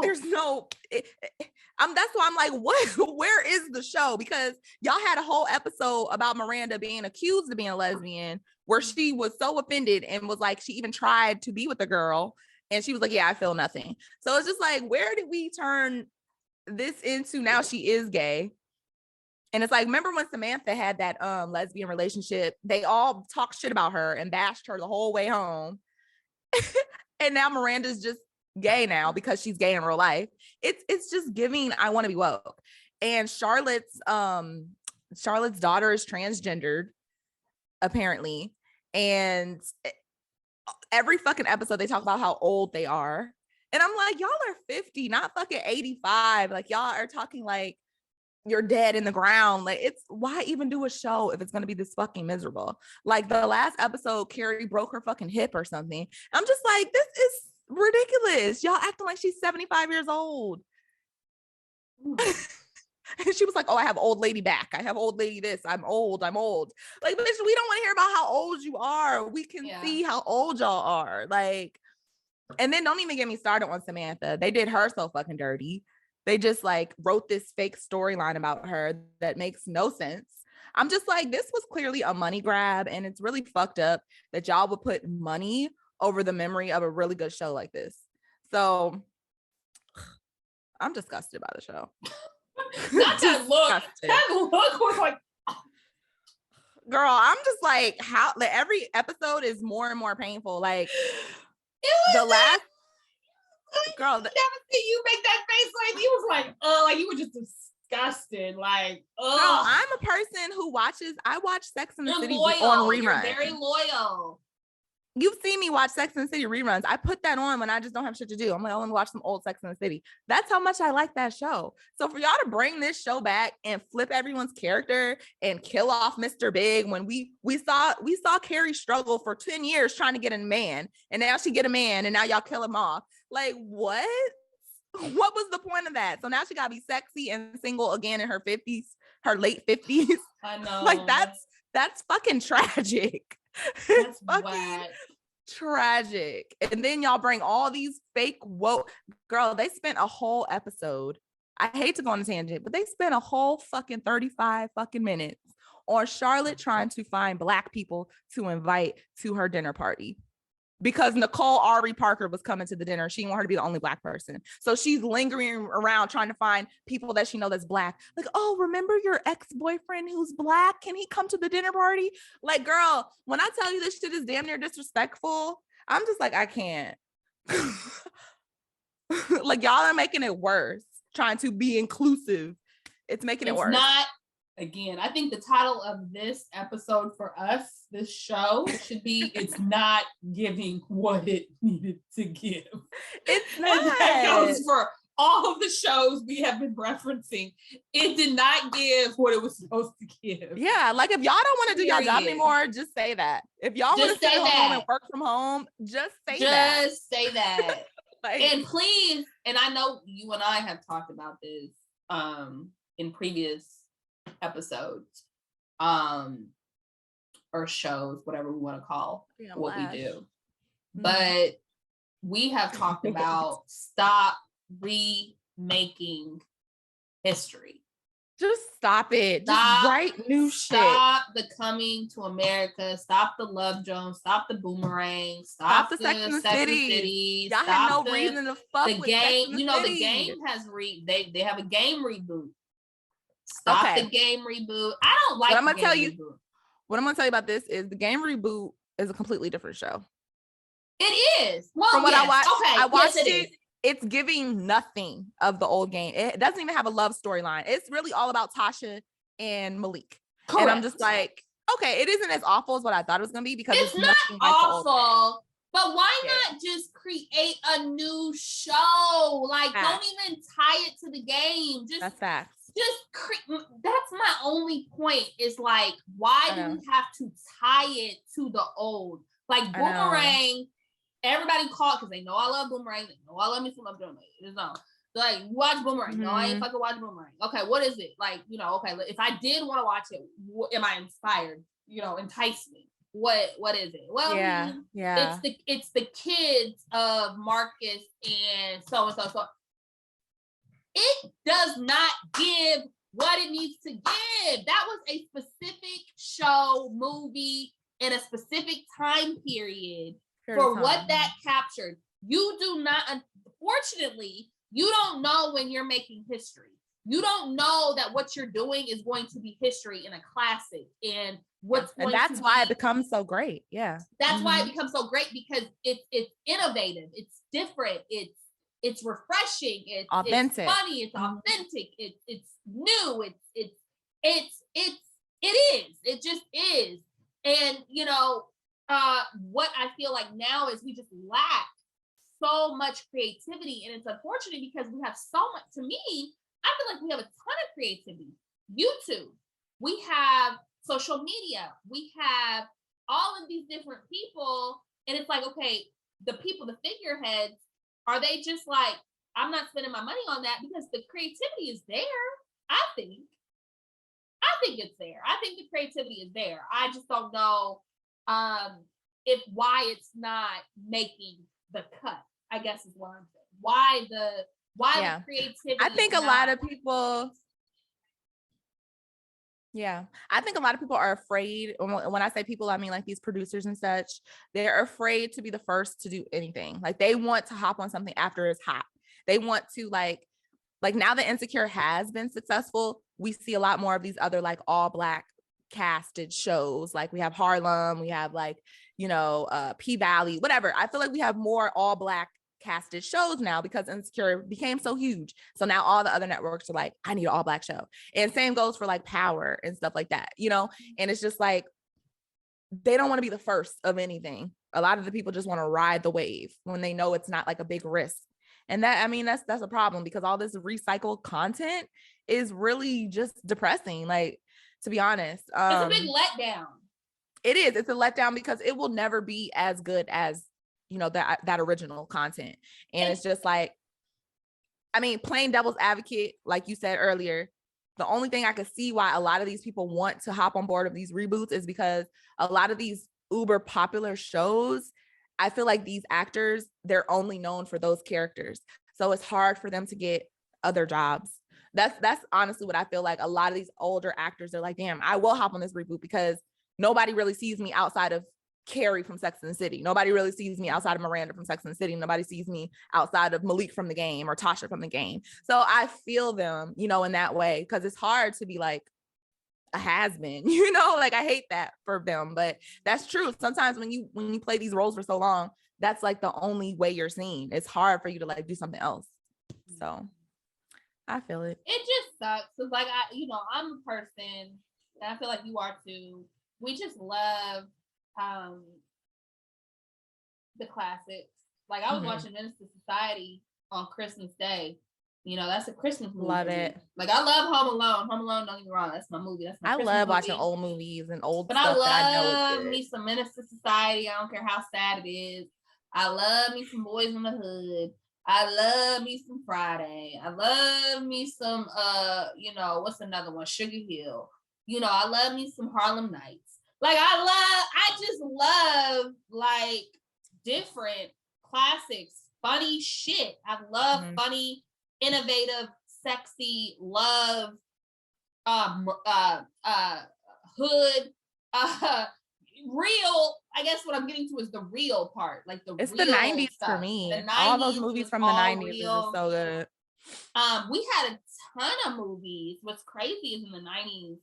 there's no. That's why I'm like, what? Where is the show? Because y'all had a whole episode about Miranda being accused of being a lesbian, where she was so offended and was like, she even tried to be with a girl, and she was like, "Yeah, I feel nothing." So it's just like, where did we turn this into? Now she is gay. And it's like, remember when Samantha had that lesbian relationship? They all talked shit about her and bashed her the whole way home. And now Miranda's just gay now because she's gay in real life. It's just giving, I want to be woke. And Charlotte's daughter is transgendered, apparently. And every fucking episode they talk about how old they are. And I'm like, y'all are 50, not fucking 85. Like y'all are talking like you're dead in the ground. Like, it's why even do a show if it's going to be this fucking miserable? Like the last episode, Carrie broke her fucking hip or something. I'm just like, this is ridiculous. Y'all acting like she's 75 years old. And she was like, oh, I have old lady back. I have old lady this. I'm old. Like, bitch, we don't want to hear about how old you are. We can see how old y'all are. Like, and then don't even get me started on Samantha. They did her so fucking dirty. They just like wrote this fake storyline about her that makes no sense. I'm just like, this was clearly a money grab, and it's really fucked up that y'all would put money over the memory of a really good show like this. So I'm disgusted by the show. Not that look. That look was like, girl, I'm just like, how like every episode is more and more painful. Like the last girl, never see you make that face. Like you was like, oh, like you were just disgusted. Like, oh, I'm a person who I watch Sex and the City loyal. On reruns. You're very loyal. You've seen me watch Sex and the City reruns. I put that on when I just don't have shit to do. I'm like, I want to watch some old Sex and the City. That's how much I like that show. So for y'all to bring this show back and flip everyone's character and kill off Mr. Big, when we saw Carrie struggle for 10 years trying to get a man, and now she get a man, and now y'all kill him off. Like, what? What was the point of that? So now she gotta be sexy and single again in her 50s, her late 50s. I know. Like that's fucking tragic. It's fucking tragic. And then y'all bring all these fake woke. Girl, they spent a whole episode. I hate to go on a tangent, but they spent a whole fucking 35 fucking minutes on Charlotte trying to find black people to invite to her dinner party. Because Nicole Ari Parker was coming to the dinner. She didn't want her to be the only black person. So she's lingering around trying to find people that she knows that's black. Like, oh, remember your ex-boyfriend who's black? Can he come to the dinner party? Like, girl, when I tell you this shit is damn near disrespectful, I'm just like, I can't. Like, y'all are making it worse, trying to be inclusive. It's making it worse. Again, I think the title of this episode for us, this show, should be "It's Not Giving What It Needed to Give." It's not. That goes for all of the shows we have been referencing, it did not give what it was supposed to give. Yeah, like if y'all don't want to do y'all job anymore, just say that. If y'all want to stay home and work from home, just say that. Just say that. Like, and please, and I know you and I have talked about this in previous episodes, or shows, whatever we want to call what we do. But we have talked about stop remaking history. Just stop it. Just write new shit. Stop the Coming to America. Stop the Love Jones. Stop the Boomerang. Stop the Sex and the City. Y'all have no reason to fuck the with game. You know, the game has they have a game reboot. Stop the game reboot. I don't like. What I'm gonna tell you about this is the game reboot is a completely different show. It is. Well, from what I watched, I watched it. It's giving nothing of the old game. It doesn't even have a love storyline. It's really all about Tasha and Malik. Correct. And I'm just like, okay, it isn't as awful as what I thought it was gonna be because it's not awful. But why not just create a new show? Like, don't even tie it to the game. That's facts. That's my only point. Is like, why do we have to tie it to the old? Like Boomerang. Everybody called because they know I love Boomerang. They know I love me some Love Jones. It's on. Like, watch Boomerang. No, I ain't fucking watch Boomerang. Okay, what is it? Like, you know, okay, if I did want to watch it, am I inspired? You know, entice me. What is it? Well, it's the kids of Marcus and so and so. So it does not give what it needs to give. That was a specific show, movie in a specific time period. For what that captured. You do not, unfortunately, you don't know when you're making history. You don't know that what you're doing is going to be history in a classic. And that's why it becomes so great. Yeah. That's why it becomes so great because it's innovative, it's different, it's refreshing, it's authentic, it's funny, it's authentic, it's new, it just is. And you know, what I feel like now is we just lack so much creativity, and it's unfortunate because we have so much. To me, I feel like we have a ton of creativity. YouTube, we have social media, we have all of these different people, and it's like, okay, the people, the figureheads, are they just like, I'm not spending my money on that because the creativity is there? I think it's there. I think the creativity is there. I just don't know why it's not making the cut, I guess is what I'm saying. Why the creativity? I think a lot of people. Yeah, I think a lot of people are afraid. When I say people, I mean like these producers and such. They're afraid to be the first to do anything. Like they want to hop on something after it's hot. They want to like now that Insecure has been successful, we see a lot more of these other like all Black casted shows. Like we have Harlem, we have like, you know, P-Valley, whatever. I feel like we have more all Black casted shows now because Insecure became so huge. So now all the other networks are like, I need an all Black show. And same goes for like Power and stuff like that, you know? And it's just like, they don't want to be the first of anything. A lot of the people just want to ride the wave when they know it's not like a big risk. And that, I mean, that's a problem because all this recycled content is really just depressing. Like, to be honest, it's a big letdown. It is. It's a letdown because it will never be as good as, you know, that original content. And it's just like, I mean, playing devil's advocate, like you said earlier, the only thing I could see why a lot of these people want to hop on board of these reboots is because a lot of these uber popular shows, I feel like these actors, they're only known for those characters. So it's hard for them to get other jobs. That's honestly what I feel like. A lot of these older actors are like, damn, I will hop on this reboot because nobody really sees me outside of Carrie from Sex and the City. Nobody really sees me outside of Miranda from Sex and the City. Nobody sees me outside of Malik from the game or Tasha from the game. So I feel them, you know, in that way, because it's hard to be like a has-been, you know, like I hate that for them, but that's true. Sometimes when you play these roles for so long, that's like the only way you're seen. It's hard for you to like do something else. So I feel it. It just sucks. Cause like I'm a person, and I feel like you are too. We just love the classics. Like I was watching Minister Society on Christmas Day, You know, that's a Christmas movie. Love it. Like, I love Home Alone. Home Alone, don't get me wrong, that's my movie. That's my Christmas love movie. watching old movies and old but stuff I that I know is love good. me some Menace to Society. I don't care how sad it is. I love me some Boys in the Hood. I love me some Friday. I love me some you know, what's another one? Sugar Hill. You know, I love me some Harlem Nights. Like, I just love like different classics, funny shit. I love funny, innovative, sexy, love, hood, real. I guess what I'm getting to is the real part, like it's real the 90s stuff. for me. The 90s, all those movies from the 90s real. are just so good. We had a ton of movies. What's crazy is in the 90s,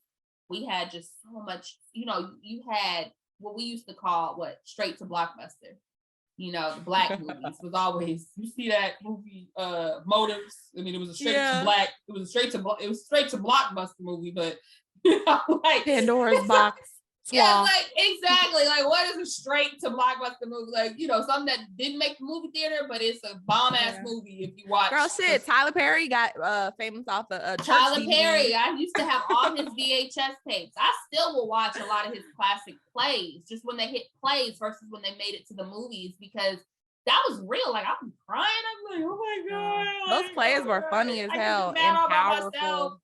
we had just so much, you know, you had what we used to call straight to blockbuster. You know, the black movies was always, you see that movie Motives. I mean, it was a straight to black, it was straight to blockbuster movie, but you know, like Pandora's box. Yeah, like exactly. Like, what is a straight to blockbuster movie? Like, you know, something that didn't make the movie theater, but it's a bomb ass movie if you watch. Girl, shit. Tyler Perry got famous off the Tyler Perry. I used to have all his VHS tapes. I still will watch a lot of his classic plays, just when they hit plays versus when they made it to the movies, because that was real. Like, I'm crying. I'm like, oh my god, those plays were funny as hell and powerful.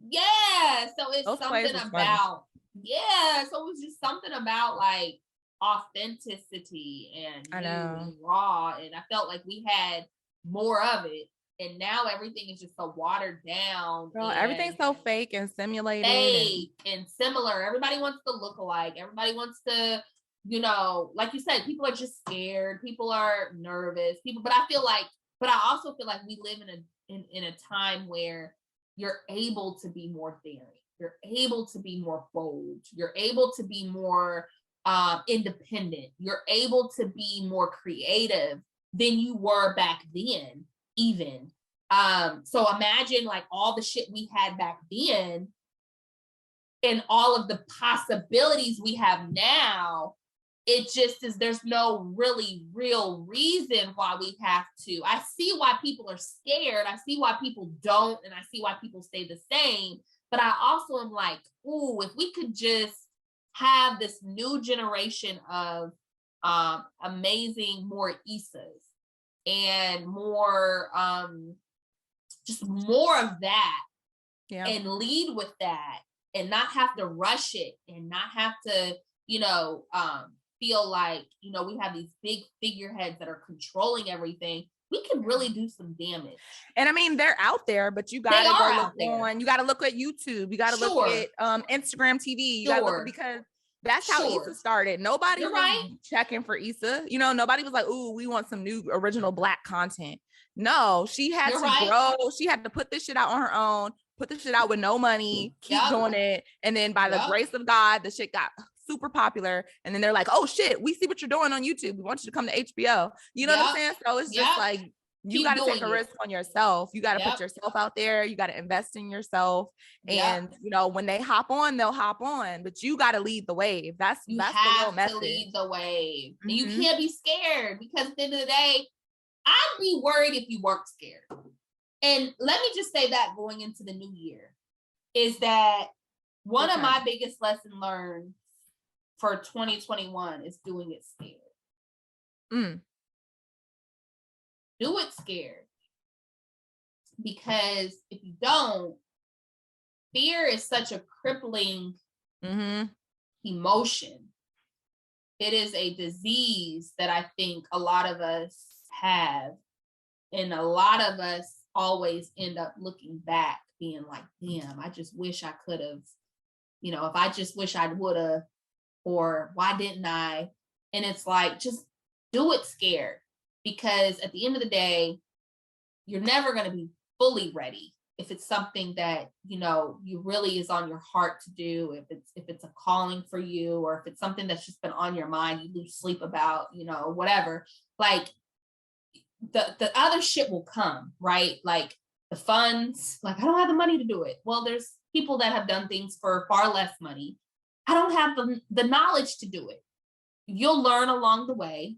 Yeah, so it's those something about. Yeah, so it was just something about like authenticity and being raw, and I felt like we had more of it, and now everything is just so watered down. Girl, everything's so fake and simulated, and similar. Everybody wants to look alike. Everybody wants to, you know, like you said, people are just scared. People are nervous. But I also feel like we live in a time where you're able to be more daring. You're able to be more bold. You're able to be more independent. You're able to be more creative than you were back then, even. So imagine like all the shit we had back then and all of the possibilities we have now. It just is, there's no really real reason why we have to. I see why people are scared. I see why people don't, and I see why people stay the same. But I also am like, ooh, if we could just have this new generation of amazing, more Issas and more, just more of that, and lead with that, and not have to rush it, and not have to, you know, feel like, you know, we have these big figureheads that are controlling everything. We can really do some damage. And I mean, they're out there, but you gotta go look on. You gotta look at YouTube. You gotta look at Instagram TV. You gotta look, because that's how Issa started. Nobody was checking for Issa. You know, nobody was like, "Ooh, we want some new original Black content." No, she had to grow. She had to put this shit out on her own. Put this shit out with no money. Keep doing it, and then by the grace of God, the shit got super popular, and then they're like, oh shit, we see what you're doing on YouTube, we want you to come to HBO. You know what I'm saying? So it's just like, you got to take a risk on yourself. You got to put yourself out there. You got to invest in yourself, and you know, when they hop on, they'll hop on, but you got to lead the wave. That's the real message. To lead the wave. And you can't be scared, because at the end of the day, I'd be worried if you weren't scared. And let me just say that going into the new year is that one of my biggest lessons learned for 2021 is doing it scared. Do it scared. Because if you don't, fear is such a crippling emotion. It is a disease that I think a lot of us have. And a lot of us always end up looking back being like, damn, I just wish I could have, you know, if I just wish I would have, or why didn't I? And it's like, just do it scared, because at the end of the day, you're never going to be fully ready if it's something that, you know, you really is on your heart to do, if it's a calling for you, or if it's something that's just been on your mind, you lose sleep about, you know, whatever. Like the other shit will come, right? Like the funds, like I don't have the money to do it. Well, there's people that have done things for far less money. I don't have the knowledge to do it. You'll learn along the way.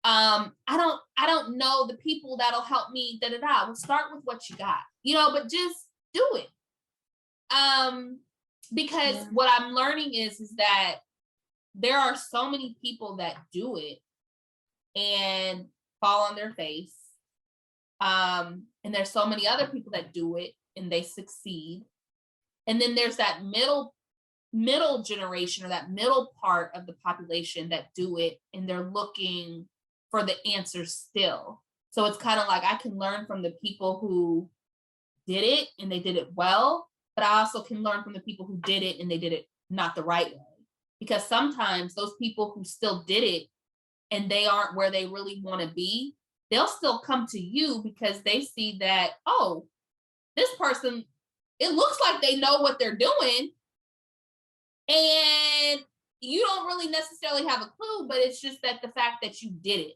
I don't know the people that'll help me, da da da. Well, start with what you got, but just do it. Because what I'm learning is that there are so many people that do it and fall on their face. And there's so many other people that do it and they succeed. And then there's that middle generation, or that middle part of the population that do it and they're looking for the answers still. So it's kind of like I can learn from the people who did it and they did it well, but I also can learn from the people who did it and they did it not the right way. Because sometimes those people who still did it and they aren't where they really want to be, they'll still come to you because they see that, oh, this person, it looks like they know what they're doing. And you don't really necessarily have a clue, but it's just that the fact that you did it,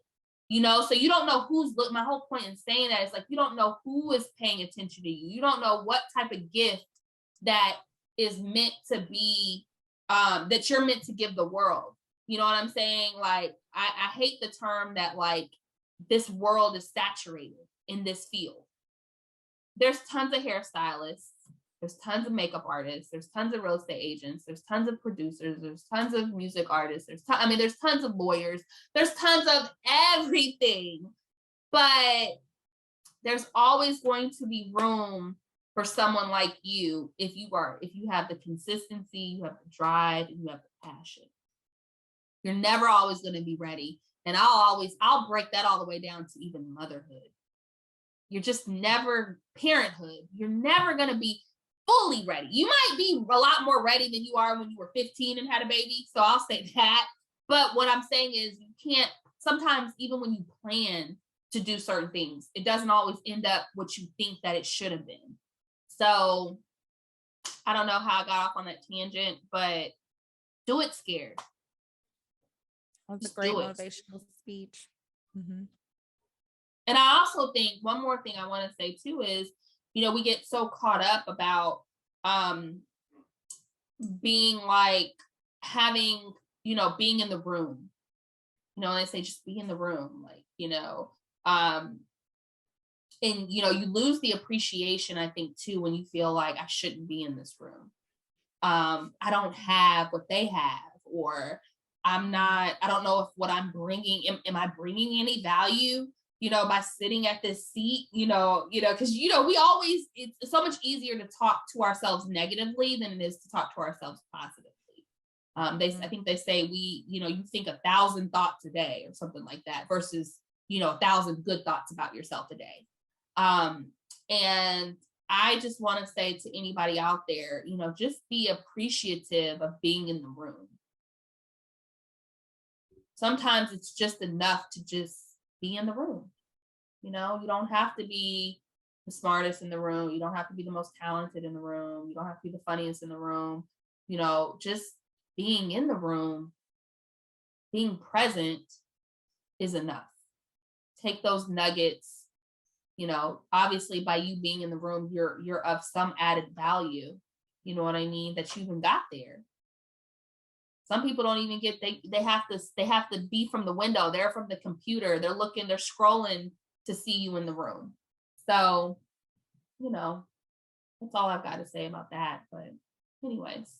so you don't know who's my whole point in saying that is like, you don't know who is paying attention to you. You don't know what type of gift that is meant to be, that you're meant to give the world. You know what I'm saying? Like, I hate the term that like this world is saturated in this field. There's tons of hairstylists. There's tons of makeup artists. There's tons of real estate agents. There's tons of producers. There's tons of music artists. There's tons of lawyers. There's tons of everything. But there's always going to be room for someone like you if you have the consistency, you have the drive, and you have the passion. You're never always going to be ready. And I'll break that all the way down to even motherhood. You're just never, parenthood, you're never going to be fully ready. You might be a lot more ready than you are when you were 15 and had a baby. So I'll say that. But what I'm saying is you can't, sometimes even when you plan to do certain things, it doesn't always end up what you think that it should have been. So I don't know how I got off on that tangent, but do it scared. That's a great motivational speech. Mm-hmm. And I also think one more thing I want to say too is, we get so caught up about being like having, being in the room. They say just be in the room, like, and you lose the appreciation, I think, too, when you feel like I shouldn't be in this room. I don't have what they have, or I don't know if what I'm bringing, am I bringing any value, by sitting at this seat, because, we always, it's so much easier to talk to ourselves negatively than it is to talk to ourselves positively. I think they say you think 1,000 thoughts a day or something like that versus, 1,000 good thoughts about yourself a day. And I just want to say to anybody out there, just be appreciative of being in the room. Sometimes it's just enough to just be in the room. You don't have to be the smartest in the room. You don't have to be the most talented in the room. You don't have to be the funniest in the room. Just being in the room, being present is enough. Take those nuggets, obviously by you being in the room, you're of some added value, you know what I mean, that you even got there. Some people don't even get, they have to be from the window. They're from the computer. They're looking, they're scrolling to see you in the room. So, that's all I've got to say about that. But anyways.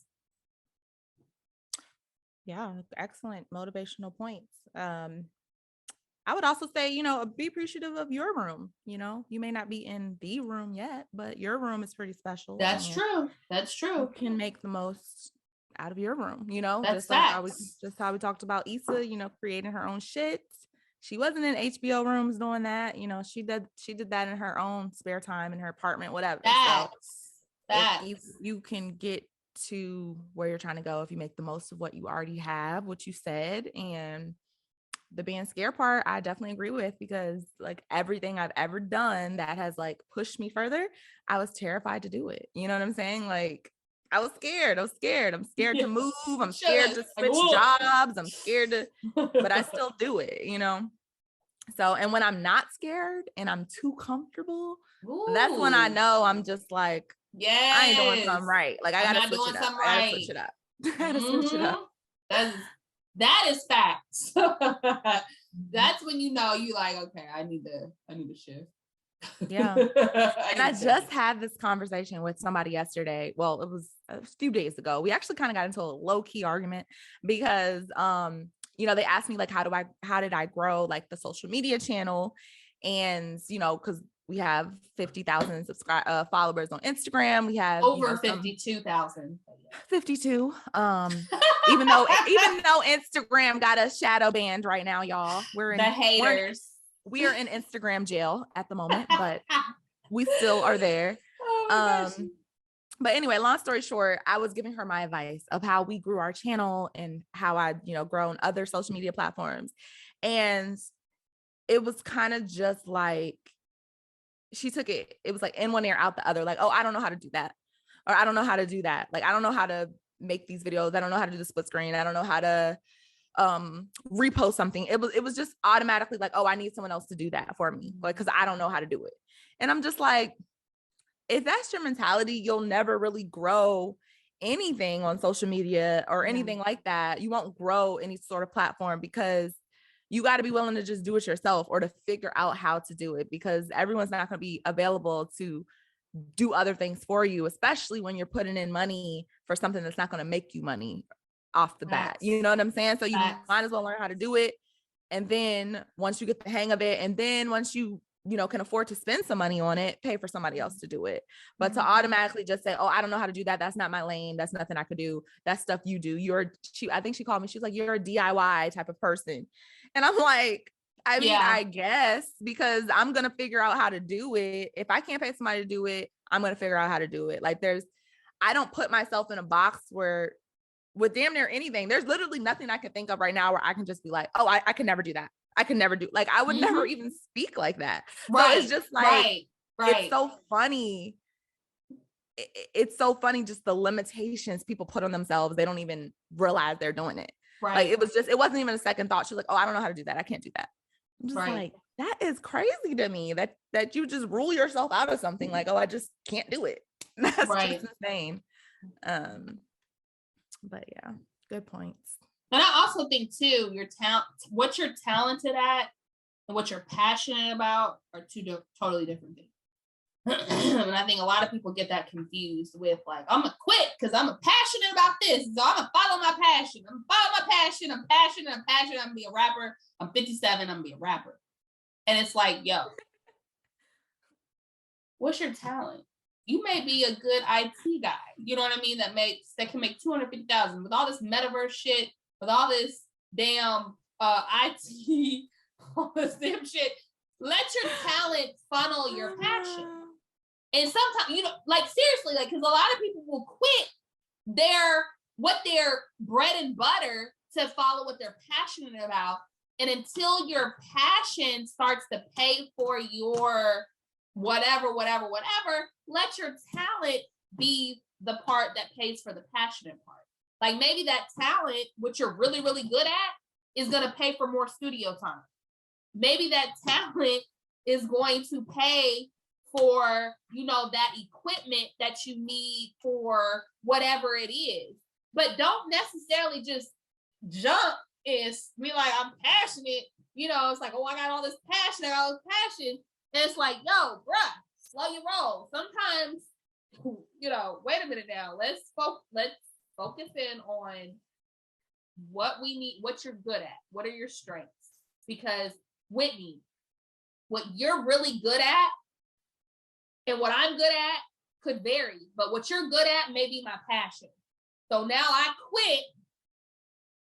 Yeah, excellent motivational points. I would also say, be appreciative of your room. You may not be in the room yet, but your room is pretty special. That's true. That's true. You can make the most out of your room, That's just how we talked about Issa, creating her own shit. She wasn't in HBO rooms doing that. She did that in her own spare time in her apartment, whatever. If you can get to where you're trying to go if you make the most of what you already have, what you said. And the being scared part, I definitely agree with, because like everything I've ever done that has like pushed me further, I was terrified to do it. You know what I'm saying? Like I was scared. I'm scared to move. I'm scared to switch jobs. I'm scared to, but I still do it, So, and when I'm not scared and I'm too comfortable, that's when I know I'm just like, I ain't doing something right. Like I gotta switch it up. I gotta switch it up. That is facts. that's when you know you like, okay, I need to shift. Yeah. And I just had this conversation with somebody yesterday. Well, it was a few days ago. We actually kind of got into a low-key argument because they asked me like how did I grow like the social media channel? And because we have 50,000 followers on Instagram. We have over 52,000. 52. Even though Instagram got a shadow banned right now, y'all. We're in the haters. We are in Instagram jail at the moment, but we still are there. But anyway, long story short, I was giving her my advice of how we grew our channel and how I, grown other social media platforms. And it was kind of just like, she took it. It was like in one ear, out the other. Like, oh, I don't know how to do that. Or I don't know how to do that. Like, I don't know how to make these videos. I don't know how to do the split screen. I don't know how to repost something. It was just automatically like, oh, I need someone else to do that for me, like, because I don't know how to do it. And I'm just like, if that's your mentality, you'll never really grow anything on social media or anything like that. You won't grow any sort of platform because you got to be willing to just do it yourself or to figure out how to do it, because everyone's not going to be available to do other things for you, especially when you're putting in money for something that's not going to make you money off the bat. You know what I'm saying? So you might as well learn how to do it. And then once you get the hang of it, and then once you can afford to spend some money on it, pay for somebody else to do it. But to automatically just say, oh, I don't know how to do that. That's not my lane. That's nothing I could do. That's stuff you do. I think she called me. She's like, you're a DIY type of person. And I'm like, I mean, I guess, because I'm going to figure out how to do it. If I can't pay somebody to do it, I'm going to figure out how to do it. Like I don't put myself in a box where with damn near anything, there's literally nothing I can think of right now where I can just be like, oh, I can never do that. I can never do, like, I would never even speak like that. So it's just like, it's so funny. It's so funny, just the limitations people put on themselves. They don't even realize they're doing it. Like, it wasn't even a second thought. She's like, oh, I don't know how to do that. I can't do that. I'm just like, that is crazy to me that you just rule yourself out of something. Like, oh, I just can't do it. That's just insane. But yeah, good points. And I also think too, what you're talented at and what you're passionate about are two totally different things. And I think a lot of people get that confused with like, I'm gonna quit because I'm passionate about this. So I'm gonna follow my passion. I'm passionate. I'm gonna be a rapper. I'm 57. I'm gonna be a rapper. And it's like, yo, what's your talent? You may be a good IT guy. You know what I mean? That can make 250,000 with all this metaverse shit, with all this damn IT, all this damn shit. Let your talent funnel your passion. And sometimes, like, seriously, like, because a lot of people will quit their bread and butter to follow what they're passionate about. And until your passion starts to pay for your whatever, let your talent be the part that pays for the passionate part. Like, maybe that talent, which you're really, really good at, is going to pay for more studio time. Maybe that talent is going to pay for, that equipment that you need for whatever it is. But don't necessarily just jump and be like, I'm passionate. It's like, oh, I got all this passion. And it's like, yo, bruh, slow your roll. Sometimes, wait a minute now. Let's focus in on what we need, what you're good at. What are your strengths? Because, Whitney, what you're really good at and what I'm good at could vary, but what you're good at may be my passion. So now I quit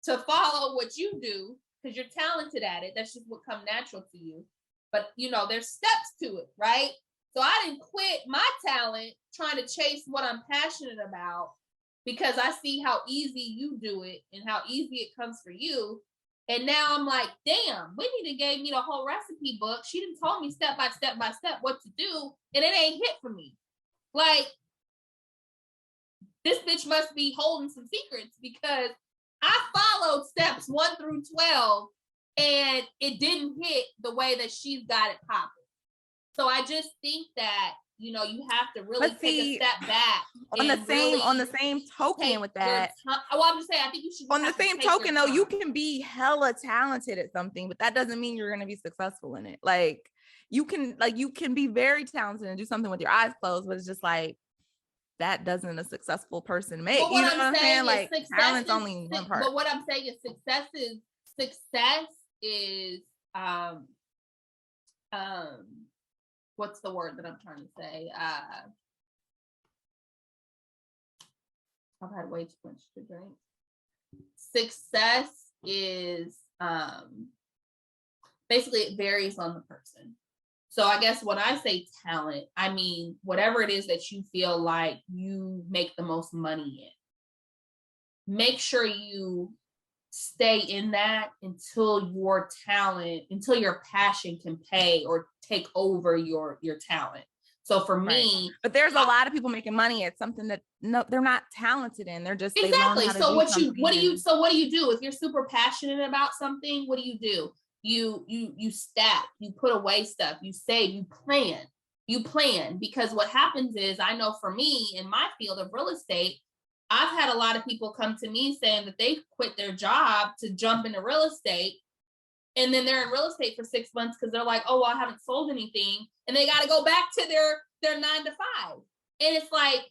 to follow what you do because you're talented at it. That's just what comes natural to you. But, there's steps to it, right? So I didn't quit my talent trying to chase what I'm passionate about because I see how easy you do it and how easy it comes for you. And now I'm like, damn, Whitney gave me the whole recipe book. She done told me step by step what to do, and it ain't hit for me. Like, this bitch must be holding some secrets because I followed steps 1 through 12 and it didn't hit the way that she's got it popping. So I just think that, you have to really take a step back. On the same token with that. Well, I'm just saying, I think you should. On the same token, though, you can be hella talented at something, but that doesn't mean you're going to be successful in it. Like you can be very talented and do something with your eyes closed, but it's just like that doesn't a successful person make. But you know what I'm saying? Like talent's only one part. But what I'm saying is success is what's the word that I'm trying to say? I've had way too much to drink. Success is basically it varies on the person. So I guess when I say talent, I mean whatever it is that you feel like you make the most money in. Make sure you stay in that until your passion can pay or take over your talent. So for me, but there's a lot of people making money at something that they're not talented in. They're just exactly. So what do you do if you're super passionate about something? What do? You stack, you put away stuff, you save, you plan, because what happens is, I know for me in my field of real estate, I've had a lot of people come to me saying that they quit their job to jump into real estate. And then they're in real estate for 6 months because they're like, oh, well, I haven't sold anything. And they got to go back to their 9 to 5. And it's like,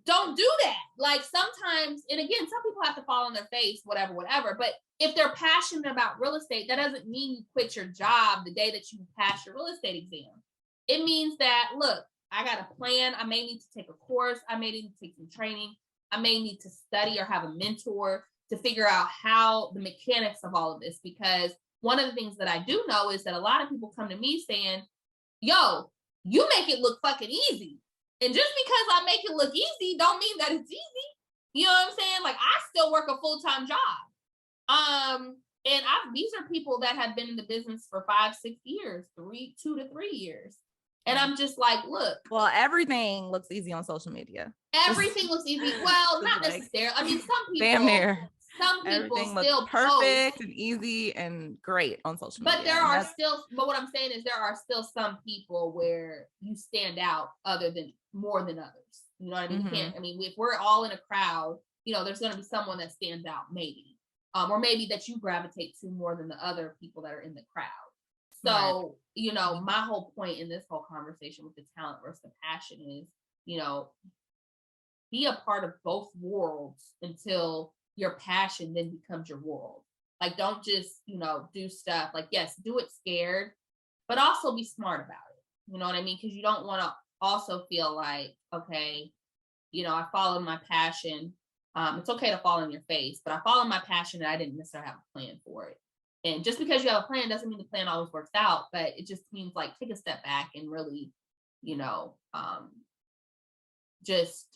don't do that. Like sometimes, and again, some people have to fall on their face, whatever. But if they're passionate about real estate, that doesn't mean you quit your job the day that you pass your real estate exam. It means that, look, I got a plan. I may need to take a course. I may need to take some training. I may need to study or have a mentor to figure out how the mechanics of all of this. Because one of the things that I do know is that a lot of people come to me saying, yo, you make it look fucking easy. And just because I make it look easy don't mean that it's easy. You know what I'm saying? Like I still work a full-time job. And these are people that have been in the business for 5-6 years, 2 to 3 years. And I'm just like, look. Well, everything looks easy on social media. Everything looks easy. Well, not necessarily. I mean, some people. Damn near. Some people everything still looks perfect and easy and great on social media. But what I'm saying is there are still some people where you stand out more than others. You know what I mean? Mm-hmm. If we're all in a crowd, there's going to be someone that stands out maybe. Or maybe that you gravitate to more than the other people that are in the crowd. So, right. My whole point in this whole conversation with the talent versus the passion is, be a part of both worlds until your passion then becomes your world. Like, don't just, do stuff like, yes, do it scared, but also be smart about it. You know what I mean? Because you don't want to also feel like, okay, I followed my passion. It's okay to fall on your face, but I followed my passion and I didn't necessarily have a plan for it. And just because you have a plan doesn't mean the plan always works out, but it just means like take a step back and really, just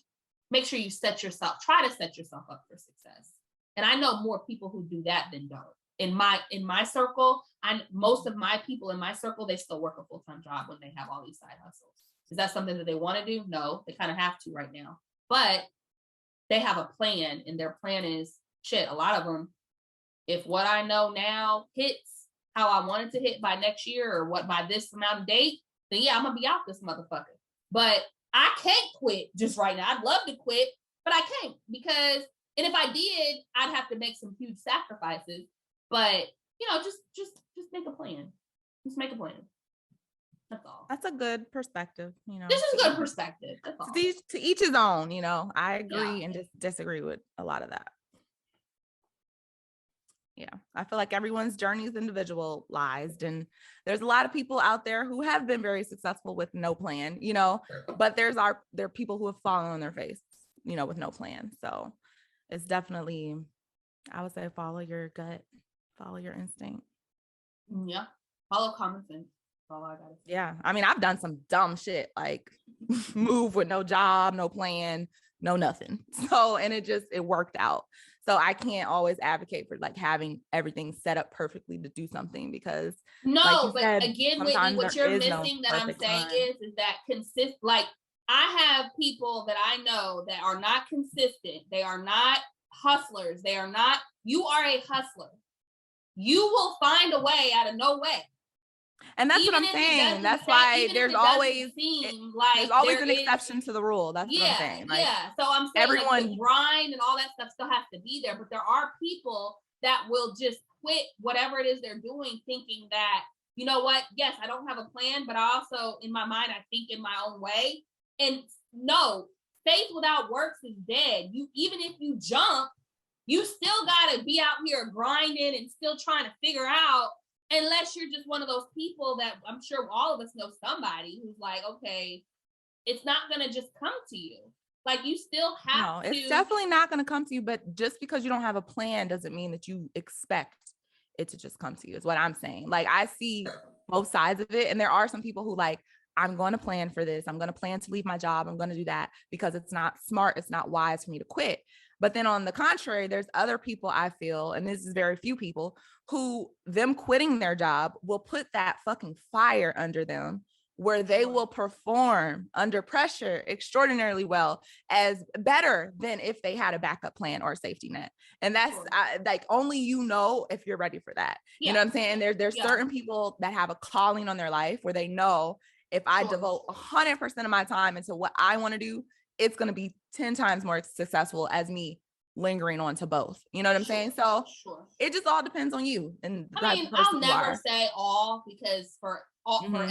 make sure you try to set yourself up for success. And I know more people who do that than don't. In my circle, most of my people in my circle, they still work a full-time job when they have all these side hustles. Is that something that they want to do? No, they kind of have to right now. But they have a plan, and their plan is shit. A lot of them, if what I know now hits how I want it to hit by next year or by this amount of date, then yeah, I'm gonna be out this motherfucker. But I can't quit just right now. I'd love to quit, but I can't because, and if I did, I'd have to make some huge sacrifices. But just make a plan. Just make a plan. That's all. That's a good perspective. This is a good perspective. That's all. To each his own. I agree and disagree with a lot of that. Yeah, I feel like everyone's journey is individualized, and there's a lot of people out there who have been very successful with no plan, but there are people who have fallen on their face, with no plan. So it's definitely, I would say, follow your gut, follow your instinct. Yeah, follow common sense. That's all I gotta say. Yeah, I've done some dumb shit, like move with no job, no plan, no nothing. So, and it worked out. So I can't always advocate for like having everything set up perfectly to do something because again, Whitney, what you're missing that I'm saying is that like I have people that I know that are not consistent. They are not hustlers. You are a hustler. You will find a way out of no way. And that's what Even I'm if it saying. doesn't That's say, why even if it doesn't seem there's like always there an is, exception to the rule. That's what I'm saying. Like, yeah. So I'm saying like the everyone, grind and all that stuff still has to be there, but there are people that will just quit whatever it is they're doing, thinking that, you know what, yes, I don't have a plan, but I also, in my mind, I think in my own way. And no, faith without works is dead. You, even if you jump, you still got to be out here grinding and still trying to figure out, unless you're just one of those people that I'm sure all of us know somebody who's like, okay, it's not going to just come to you. Like, you still have to. It's definitely not going to come to you, but just because you don't have a plan doesn't mean that you expect it to just come to you, is what I'm saying. Like, I see both sides of it. And there are some people who like, I'm going to plan for this. I'm going to plan to leave my job. I'm going to do that because it's not smart. It's not wise for me to quit. But then on the contrary, there's other people I feel, and this is very few people, who them quitting their job will put that fucking fire under them where they will perform under pressure extraordinarily well, as better than if they had a backup plan or a safety net. And that's like, only you know if you're ready for that. You know what I'm saying? And there's certain people that have a calling on their life where they know, if I devote 100% of my time into what I want to do, it's going to be 10 times more successful as me lingering on to both. You know what I'm saying? So it just all depends on you. And I mean, I'll never say all, because for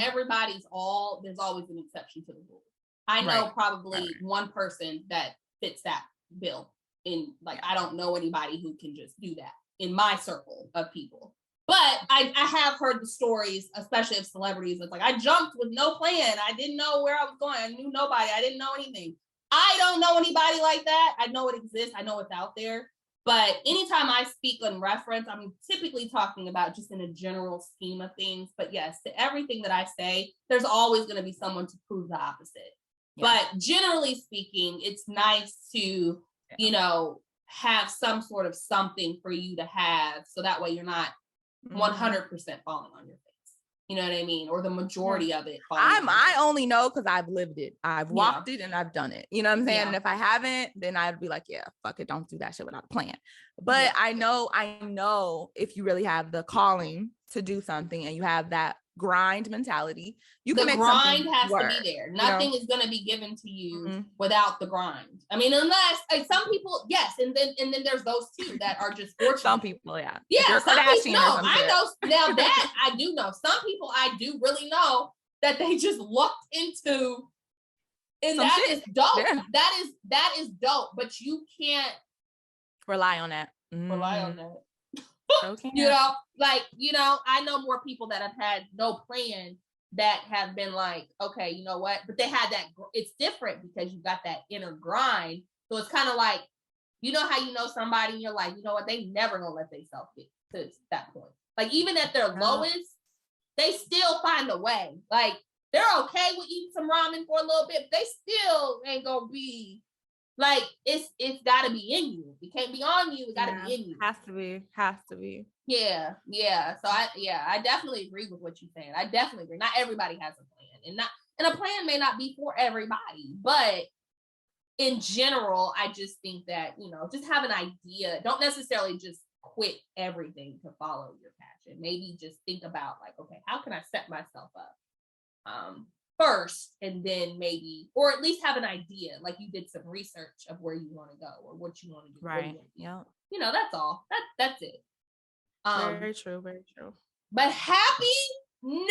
everybody's all, there's always an exception to the rule. I know probably one person that fits that bill. In like, I don't know anybody who can just do that in my circle of people. But I have heard the stories, especially of celebrities. It's like, I jumped with no plan. I didn't know where I was going. I knew nobody. I didn't know anything. I don't know anybody like that. I know it exists. I know it's out there. But anytime I speak on reference, I'm typically talking about just in a general scheme of things. But yes, to everything that I say, there's always going to be someone to prove the opposite. Yeah. But generally speaking, it's nice to, you know, have some sort of something for you to have. So that way you're not 100% falling on your face. You know what I mean? Or the majority of it. I only know because I've lived it. I've walked it and I've done it. You know what I'm saying? And if I haven't, then I'd be like, yeah, fuck it. Don't do that shit without a plan. But I know if you really have the calling to do something and you have that grind mentality, you can make something grind has work, to be there. Nothing is going to be given to you without the grind. I mean, unless like, some people, yes, and then there's those two that are just fortunate. Some people, yeah, some people, no, I know now that I do know. Some people I do really know that they just lucked into, and that is dope. Yeah. That is dope. But you can't rely on that. Rely on that. You know, like, you know, I know more people that have had no plan that have been like, okay, you know what? But they had that, it's different because you got that inner grind. So it's kind of like, you know how you know somebody and you're like, you know what? They never gonna let themselves get to that point. Like, even at their lowest, they still find a way. Like, they're okay with eating some ramen for a little bit, but they still ain't gonna be like, it's got to be in you. It can't be on you. It got to be in you. Has to be. Yeah. So I definitely agree with what you're saying. I definitely agree. Not everybody has a plan, and a plan may not be for everybody, but in general, I just think that, you know, just have an idea. Don't necessarily just quit everything to follow your passion. Maybe just think about like, okay, how can I set myself up? First, and then maybe, or at least have an idea, like you did some research of where you want to go or what you want to do. Right. Yeah. You know, that's all. That's it. Very true. But happy New Year!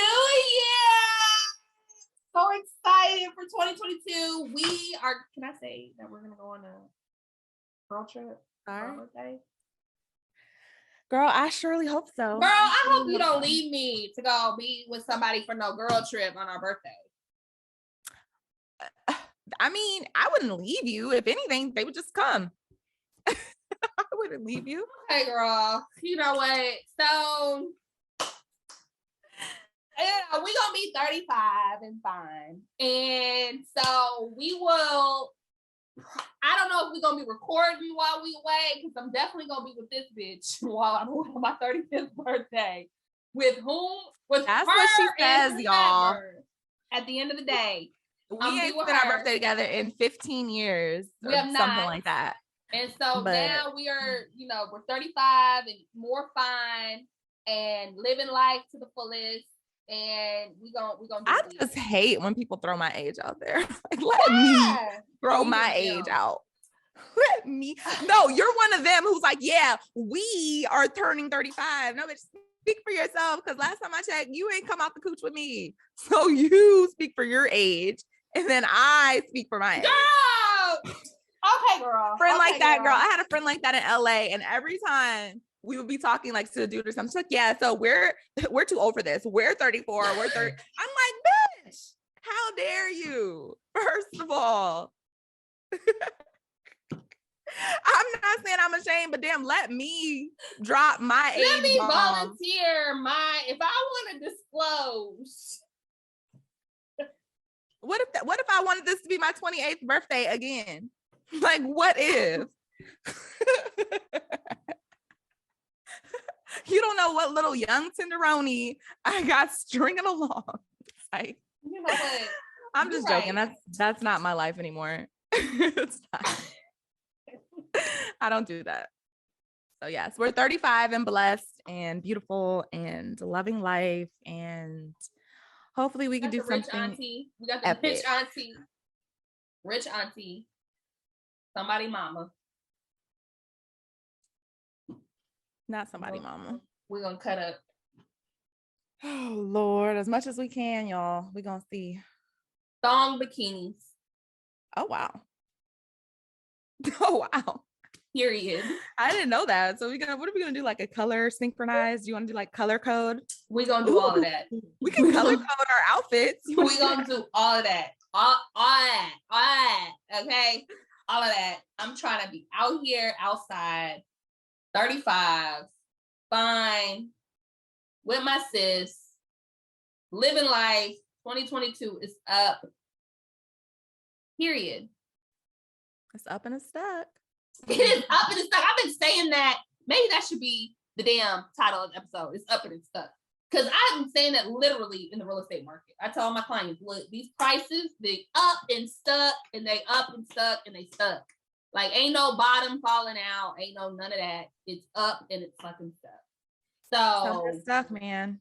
So excited for 2022. We are, can I say that we're gonna go on a girl trip? Birthday? Girl, I surely hope so. Girl, I hope you don't leave me to go be with somebody for no girl trip on our birthday. I mean, I wouldn't leave you. If anything, they would just come. I wouldn't leave you. Hey, girl. You know what? So, yeah, we're going to be 35 and fine. And so we will, I don't know if we're going to be recording while we away, because I'm definitely going to be with this bitch while I'm on my 35th birthday. With whom? With That's her what she says, y'all. At the end of the day. We ain't spent our birthday together in 15 years. We have something like that. And so now we are, you know, we're 35 and more fine and living life to the fullest. and we gonna do I it. just hate when people throw my age out there. Like, let me throw my age out. Let me. No, you're one of them who's like, yeah, we are turning 35. No, but speak for yourself, because last time I checked, you ain't come out the cooch with me. So you speak for your age, and then I speak for my age. Okay, girl. Friend like that, girl. I had a friend like that in LA, and every time we would be talking like to a dude or something, she's like, yeah, so we're too old for this. We're 34. We're 30. I'm like, bitch, how dare you? First of all. I'm not saying I'm ashamed, but damn, let me drop my age. Let me volunteer if I want to disclose. What if I wanted this to be my 28th birthday again? Like, what if? You don't know what little young tenderoni I got stringing along. Like, you know what? I'm just joking. That's not my life anymore. It's not. I don't do that. So yes, we're 35 and blessed and beautiful and loving life, and hopefully we can do something. Auntie. We got the epic. Rich auntie, somebody mama. Not somebody mama. We're gonna cut up. Oh Lord, as much as we can, y'all. We're gonna see. Thong bikinis. Oh wow. Oh wow. Period. I didn't know that. So what are we gonna do? Like a color synchronized? Do you want to do like color code? We're gonna do all of that. We can color code our outfits. We're gonna do all of that. All that. Okay. All of that. I'm trying to be out here, outside, 35, fine, with my sis, living life. 2022 is up. Period. It's up and it's stuck. It is up and it's stuck. I've been saying that. Maybe that should be the damn title of the episode. It's up and it's stuck. Because I've been saying that literally in the real estate market. I tell my clients, look, these prices, they up and stuck, and they up and stuck, and they stuck. Like, ain't no bottom falling out. Ain't no none of that. It's up and it's fucking stuck. So it's stuck, man.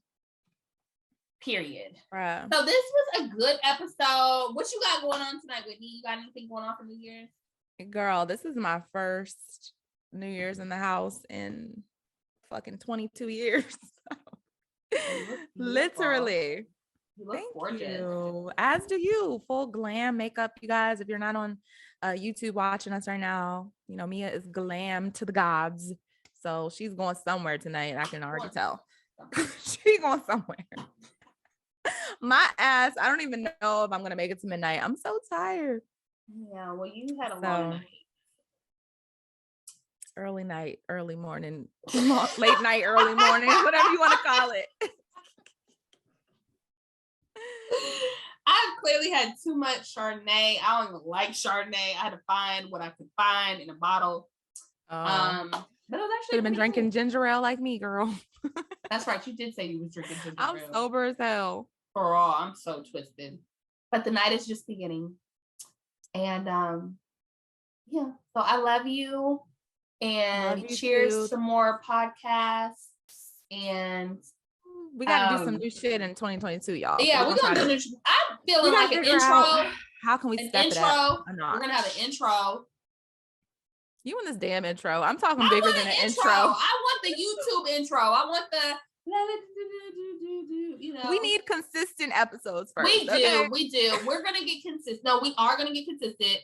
Period. Bruh. So this was a good episode. What you got going on tonight, Whitney? You got anything going on for New Year's? Girl, this is my first New Year's in the house in fucking 22 years. Literally. You look gorgeous. You. As do you. Full glam makeup, you guys. If you're not on YouTube watching us right now, you know, Mia is glam to the gods. So she's going somewhere tonight. I can already tell. She's going somewhere. My ass, I don't even know if I'm going to make it to midnight. I'm so tired. Yeah, well, you had a long night. Early night, early morning, late night, early morning, whatever you want to call it. I've clearly had too much Chardonnay. I don't even like Chardonnay. I had to find what I could find in a bottle. But it was actually should have been drinking ginger ale like me, girl. That's right. You did say you was drinking ginger ale. I'm sober as hell. Girl, I'm so twisted. But the night is just beginning. And yeah, so I love you. And cheers to more podcasts. And we gotta do some new shit in 2022, y'all. Yeah, we're gonna do new shit. I'm feeling like an intro. How can we step it up? We're gonna have an intro. You want this damn intro? I'm talking bigger than an intro. I want the YouTube intro. I want the you know. We need consistent episodes first. We do. We're gonna get consistent. No, we are gonna get consistent.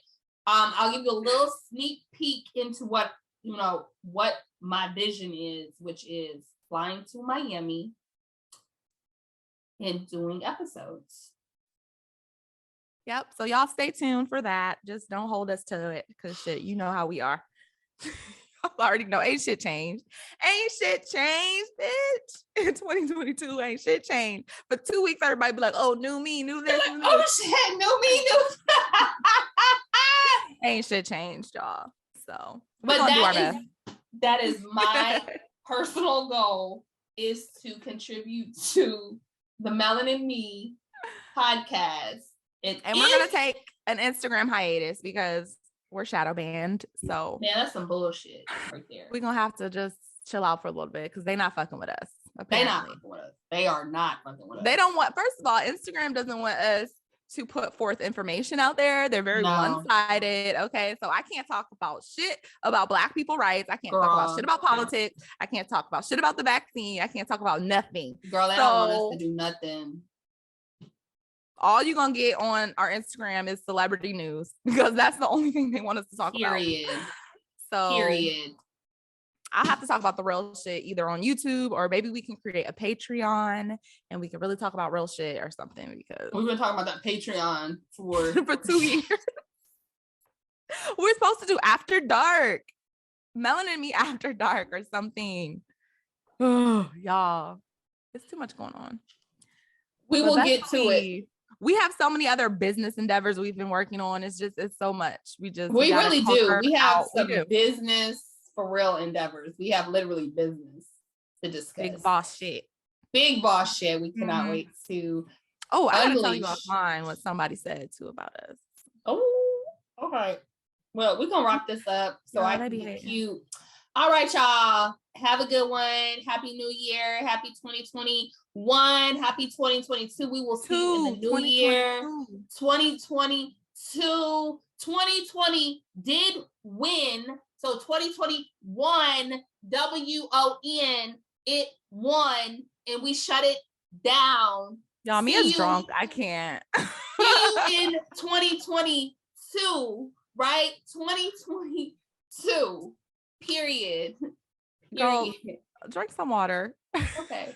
I'll give you a little sneak peek into what my vision is, which is flying to Miami and doing episodes. Yep. So y'all stay tuned for that. Just don't hold us to it, because shit, you know how we are. I already know. Ain't shit changed, bitch. In 2022, ain't shit changed. For 2 weeks, everybody be like, "Oh, new me, new this, new oh shit, new me, new." Ain't shit changed, y'all. So, but that is my personal goal, is to contribute to the Melanin Me podcast. And we're gonna take an Instagram hiatus because we're shadow banned. So man, that's some bullshit right there. We're gonna have to just chill out for a little bit because they're not fucking with us. They not apparently. fucking with us. They are not fucking with us. They don't want, first of all, Instagram doesn't want us to put forth information out there. They're very one-sided. Okay. So I can't talk about shit about Black people rights. I can't talk about shit about politics. I can't talk about shit about the vaccine. I can't talk about nothing. Girl, they don't want us to do nothing. All you're gonna get on our Instagram is celebrity news, because that's the only thing they want us to talk about. So I'll have to talk about the real shit either on YouTube, or maybe we can create a Patreon and we can really talk about real shit or something, because we've been talking about that Patreon for 2 years. We're supposed to do After Dark, Melon and Me After Dark or something. Oh, y'all, it's too much going on. We will get to it. We have so many other business endeavors we've been working on. It's so much. We really do. We have some business for real endeavors. We have literally business to discuss. Big boss shit. We cannot wait to. Oh, I gotta tell you offline what somebody said too about us. Oh, all right. Well, we're gonna rock this up so I can be cute. All right, y'all. Have a good one. Happy New Year. Happy 2021. Happy 2022. We will see you in the new year. 2022. 2020 did win. So 2021, WON, it won, and we shut it down. Y'all, Mia's drunk. I can't. See you in 2022, right? 2022. Period. Girl, drink some water. Okay.